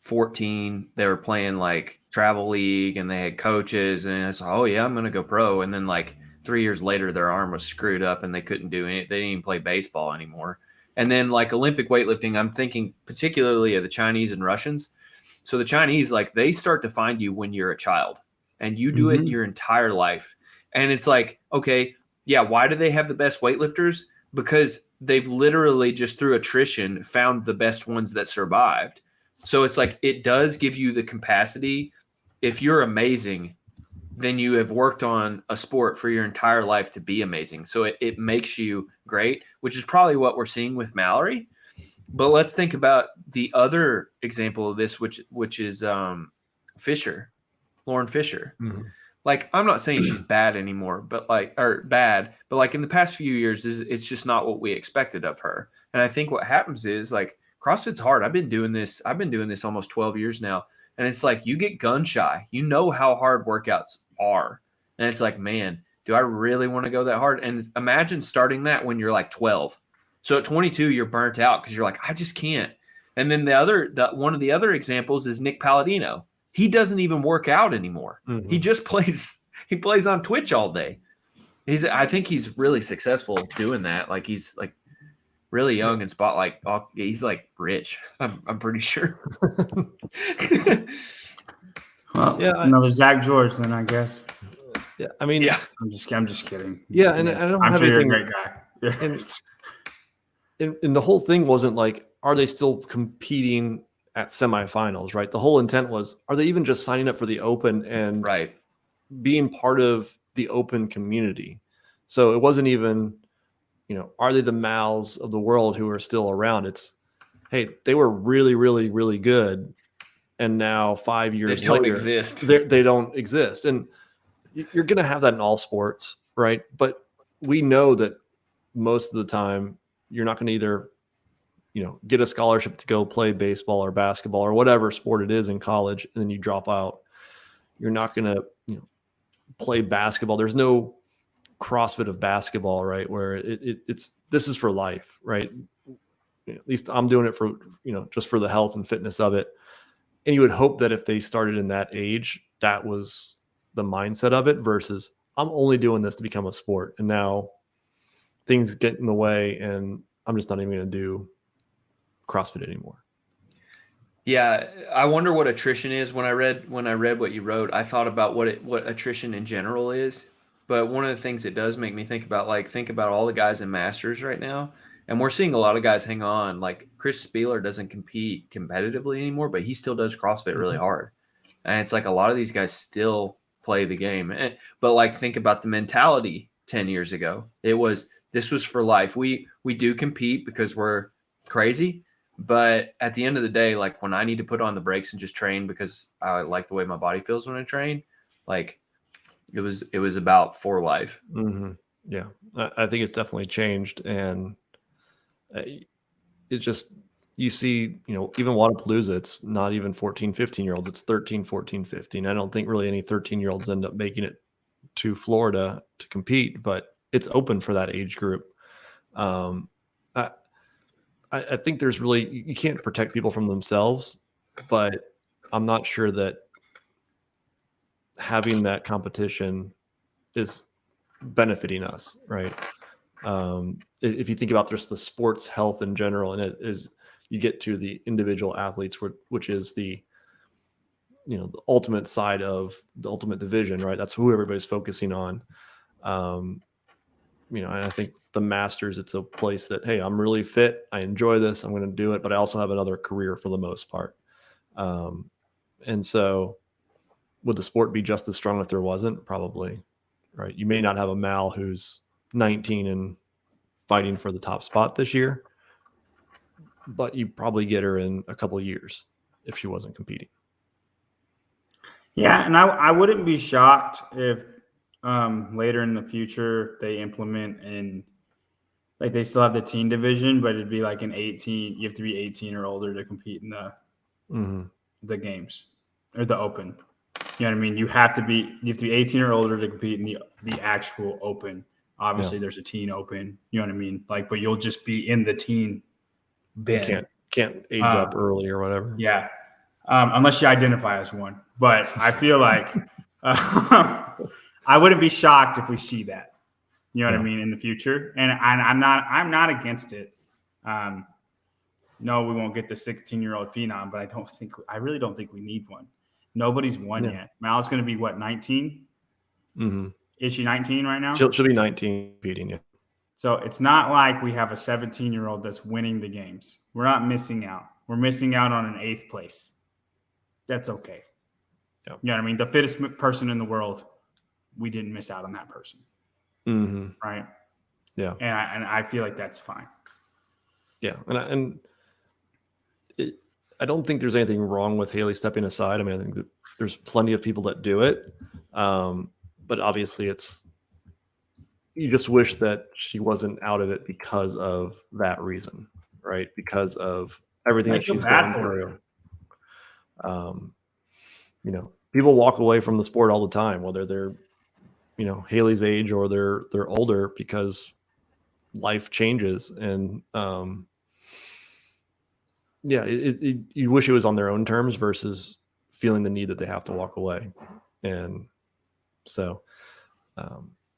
14, they were playing like travel league and they had coaches and it's like, oh yeah, I'm going to go pro. And then like 3 years later, their arm was screwed up and they couldn't do it. They didn't even play baseball anymore. And then like Olympic weightlifting, I'm thinking particularly of the Chinese and Russians. So the Chinese, like, they start to find you when you're a child, and you do it your entire life. And it's like, okay, yeah, why do they have the best weightlifters? Because they've literally just through attrition found the best ones that survived. So it's like, it does give you the capacity. If you're amazing, then you have worked on a sport for your entire life to be amazing. So it makes you great, which is probably what we're seeing with Mallory. But let's think about the other example of this, which is Fisher, Lauren Fisher. Mm-hmm. Like, I'm not saying she's bad anymore, but like in the past few years, it's just not what we expected of her. And I think what happens is, like, CrossFit's hard. I've been doing this almost 12 years now. And it's like, you get gun shy. You know how hard workouts are. And it's like, man, do I really want to go that hard? And imagine starting that when you're like 12. So at 22, you're burnt out because you're like, I just can't. And then one of the other examples is Nick Palladino. He doesn't even work out anymore. Mm-hmm. He just plays on Twitch all day. I think he's really successful doing that. Like, he's like really young and spotlight. He's like rich. I'm pretty sure. Well, yeah, another Zack George then, I guess. Yeah, I mean, yeah, I'm just kidding. Yeah, and I don't I'm have sure anything. You're a great guy. And the whole thing wasn't like, are they still competing at semifinals, right? The whole intent was, are they even just signing up for the Open and being part of the Open community? So it wasn't even, are they the Mals of the world who are still around? It's, hey, they were really, really, really good, and now 5 years later, they don't exist. And you're going to have that in all sports, right? But we know that most of the time, you're not going to either, get a scholarship to go play baseball or basketball or whatever sport it is in college, and then you drop out. You're not going to, play basketball. There's no CrossFit of basketball, right? Where it's this is for life, right? At least I'm doing it for, just for the health and fitness of it. And you would hope that if they started in that age, that was the mindset of it versus I'm only doing this to become a sport. And now things get in the way and I'm just not even going to do CrossFit anymore. Yeah, I wonder what attrition is. When I read what you wrote, I thought about what attrition in general is. But one of the things it does make me think about all the guys in Masters right now, and we're seeing a lot of guys hang on. Like Chris Spieler doesn't compete competitively anymore, but he still does CrossFit really hard. And it's like a lot of these guys still play the game. But like, think about the mentality 10 years ago. This was for life. We do compete because we're crazy. But at the end of the day, like when I need to put on the brakes and just train because I like the way my body feels when I train, like it was about for life. Mm-hmm. Yeah, I think it's definitely changed. And it just, you see, even Wadapalooza, it's not even 14, 15-year-olds. It's 13, 14, 15. I don't think really any 13-year-olds end up making it to Florida to compete, but it's open for that age group. I think there's really, you can't protect people from themselves, but I'm not sure that having that competition is benefiting us, right? If you think about just the sports health in general, and it is, you get to the individual athletes, which is the, the ultimate side of the ultimate division, right? That's who everybody's focusing on. And I think the Masters, it's a place that, hey, I'm really fit. I enjoy this. I'm going to do it, but I also have another career for the most part. And so would the sport be just as strong if there wasn't? Probably, right? You may not have a Mal who's 19 and fighting for the top spot this year, but you probably get her in a couple of years if she wasn't competing. Yeah, and I wouldn't be shocked if later in the future they implement and like they still have the teen division, but it'd be like an 18. You have to be 18 or older to compete in the games or the Open. You know what I mean? You have to be 18 or older to compete in the actual Open. Obviously, there's a teen Open. You know what I mean? Like, but you'll just be in the teen bin. You can't age up early or whatever. Yeah, unless you identify as one. But I feel like I wouldn't be shocked if we see that. You know what I mean in the future, and I'm not against it. no, we won't get the 16-year-old phenom, but I really don't think we need one. Nobody's won yet. Mal's going to be what, 19? Mm-hmm. Is she 19 right now? She'll be 19 beating you. So it's not like we have a 17-year-old that's winning the games. We're not missing out. We're missing out on an 8th place. That's okay. Yeah. You know what I mean? The fittest person in the world, we didn't miss out on that person. Mm-hmm. Right? Yeah. And I feel like that's fine. Yeah. I don't think there's anything wrong with Haley stepping aside. I mean, I think that there's plenty of people that do it. But obviously you just wish that she wasn't out of it because of that reason, right? Because of everything that she's gone through. You know, people walk away from the sport all the time, whether they're, you know, Haley's age or they're older, because life changes. And you wish it was on their own terms versus feeling the need that they have to walk away. And so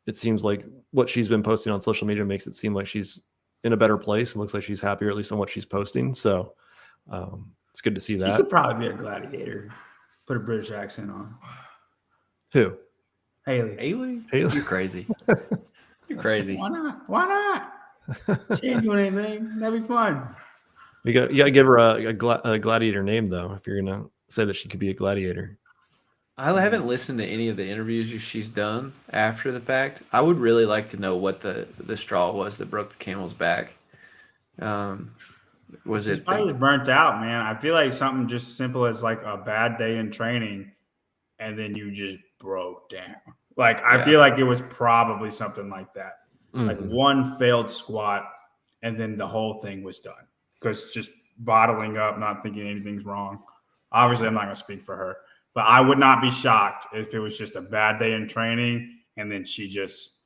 it seems like what she's been posting on social media makes it seem like she's in a better place. It looks like she's happier, at least on what she's posting. So it's good to see that. She could probably be a gladiator. Put a British accent on. Who? Haley? You're crazy. You're crazy. Why not? She ain't doing anything. That'd be fun. You got to give her a gladiator name, though, if you're going to say that she could be a gladiator. I haven't listened to any of the interviews she's done after the fact. I would really like to know what the straw was that broke the camel's back. She's probably just burnt out, man. I feel like something just simple as like a bad day in training, and then you just broke down. Like, I feel like it was probably something like that. Mm-hmm. Like one failed squat, and then the whole thing was done. Because just bottling up, not thinking anything's wrong. Obviously, I'm not going to speak for her. But I would not be shocked if it was just a bad day in training, and then she just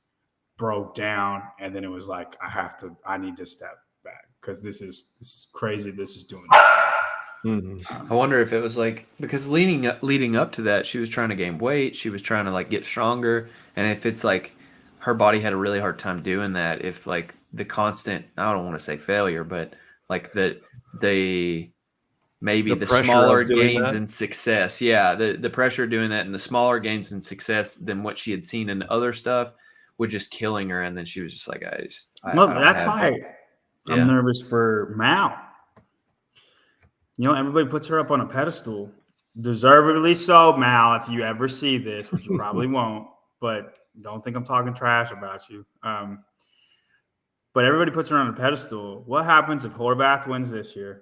broke down, and then it was like, I need to step back because this is crazy. This is doing I wonder if it was like, because leading up to that, she was trying to gain weight, she was trying to like get stronger, and if it's like her body had a really hard time doing that, if like the constant, I don't want to say failure, but like maybe the smaller gains in success. Yeah, the pressure of doing that and the smaller gains in success than what she had seen in other stuff was just killing her. And then she was just like, that's why I'm nervous for Mal. You know, everybody puts her up on a pedestal. Deservedly so, Mal, if you ever see this, which you probably won't, but don't think I'm talking trash about you. But everybody puts her on a pedestal. What happens if Horvath wins this year?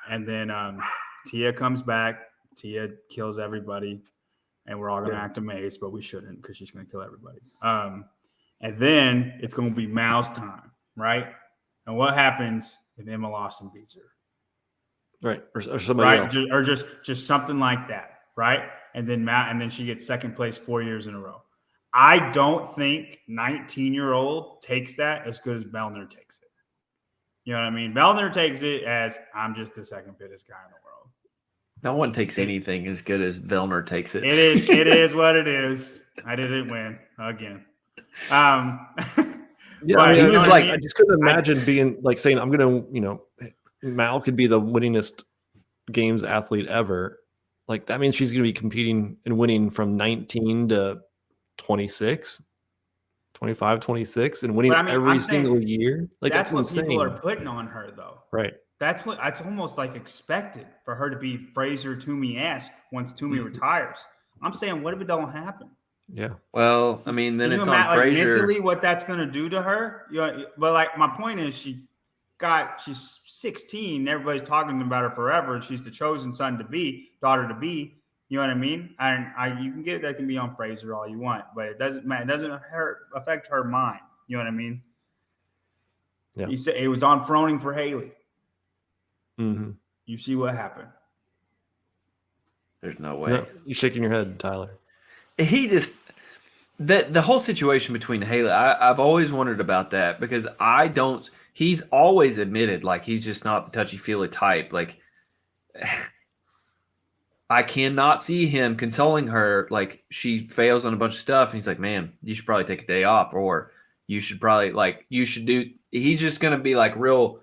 And then Tia comes back. Tia kills everybody. And we're all going to act amazed, but we shouldn't because she's going to kill everybody. And then it's going to be Mal's time, right? And what happens if Emma Lawson beats her? Right. Or somebody else. Or just something like that, right? And then she gets second place 4 years in a row. I don't think 19-year-old takes that as good as Bellner takes it. You know what I mean? Bellner takes it as, I'm just the second fittest guy in the world. No one takes anything as good as Bellner takes it. It is what it is. I didn't win again. He was like, I just couldn't imagine being like saying, I'm going to, you know, Mal could be the winningest games athlete ever. Like, that means she's going to be competing and winning from 19 to 26. 25, 26, and winning every single year. Like, that's what insane. People are putting on her, though. Right. That's almost like expected for her to be Fraser Toomey-esque once Toomey retires. I'm saying, what if it don't happen? Yeah. Well, I mean, then it's on Fraser. Like, mentally, what that's going to do to her. You know, but like, my point is, she's 16. Everybody's talking about her forever. She's the chosen daughter to be. You know what I mean? And you can get that can be on Fraser all you want, but it doesn't matter. It doesn't affect her mind. You know what I mean? Yeah. He said it was on Froning for Haley. Mm-hmm. You see what happened? There's no way. No, you're shaking your head, Tyler. He just the whole situation between Haley. I've always wondered about that because he's always admitted like he's just not the touchy-feely type. Like, I cannot see him consoling her like she fails on a bunch of stuff. And he's like, man, you should probably take a day off, or you should probably he's just going to be like real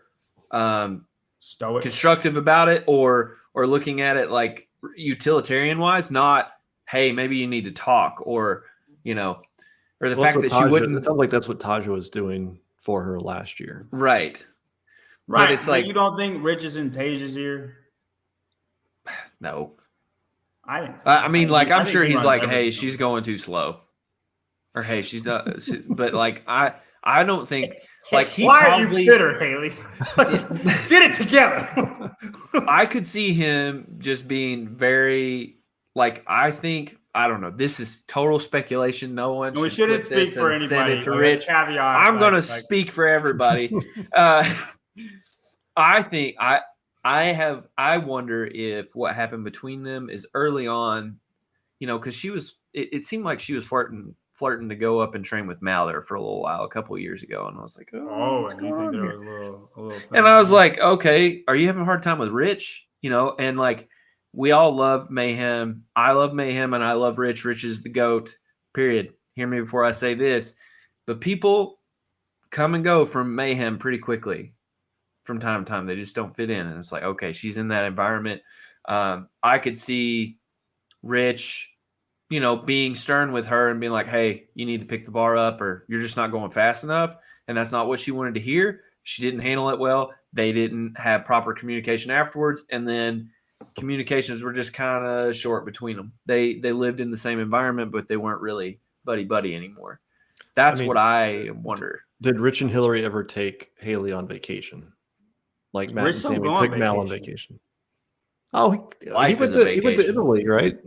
stoic, constructive about it, or looking at it like utilitarian wise, not, hey, maybe you need to talk, or or the fact that she wouldn't. It sounds like that's what Taja was doing for her last year. Right. Right. But it's like, you don't think Rich is in Tasia's ear? No. I mean, like, I'm sure he's like, hey, everything. she's going too slow. Or hey, she's not. But like, I don't think like he Why probably. are you bitter, Haley? Get it together. I could see him just being very like, I don't know. This is total speculation. No one we should shouldn't put speak this for and send anybody. it to Like, Rich. caveat. I'm going to speak for everybody. I think I wonder if what happened between them is early on, because she was. It seemed like she was flirting to go up and train with Mal there for a little while, a couple of years ago, and I was like, what's and going you think on there here? was a little And I was like, okay, are you having a hard time with Rich? And like, we all love Mayhem. I love Mayhem and I love Rich. Rich is the GOAT, period. Hear me before I say this. But people come and go from Mayhem pretty quickly from time to time. They just don't fit in. And it's like, okay, she's in that environment. I could see Rich, being stern with her and being like, hey, you need to pick the bar up, or you're just not going fast enough. And that's not what she wanted to hear. She didn't handle it well. They didn't have proper communication afterwards. And then communications were just kind of short between them. They lived in the same environment, but they weren't really buddy anymore. That's what I wonder. Did Rich and Hillary ever take Haley on vacation? Like Matt and Sammy took Mal on vacation. Oh, he went to Italy, right?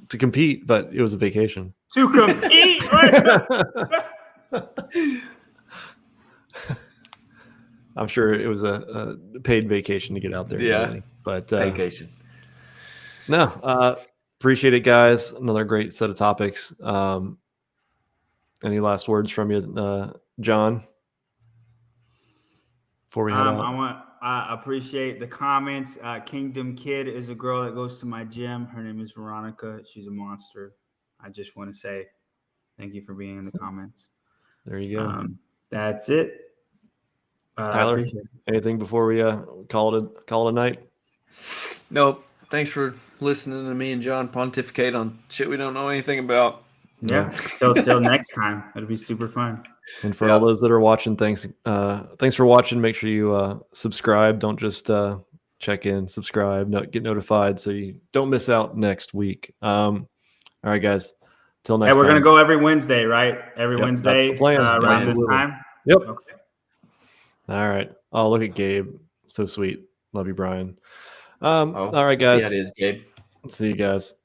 To compete, but it was a vacation. To compete? I'm sure it was a paid vacation to get out there. Yeah, Italy, but vacation. No, appreciate it, guys. Another great set of topics. Any last words from you, John? Before we head out? I appreciate the comments. Kingdom Kid is a girl that goes to my gym. Her name is Veronica. She's a monster. I just want to say thank you for being in the comments. There you go. That's it. Tyler, anything before we call it a night? Nope. Thanks for listening to me and John pontificate on shit we don't know anything about. Yeah. Till next time. It'll be super fun. And for all those that are watching, thanks for watching. Make sure you subscribe. Don't just check in, subscribe, get notified so you don't miss out next week. All right, guys. Till next time. We're going to go every Wednesday, right? Every Wednesday. That's the plan. Around this time? Yep. Okay. All right. Oh, look at Gabe. So sweet. Love you, Brian. All right, guys. See how it is, Gabe. See you guys.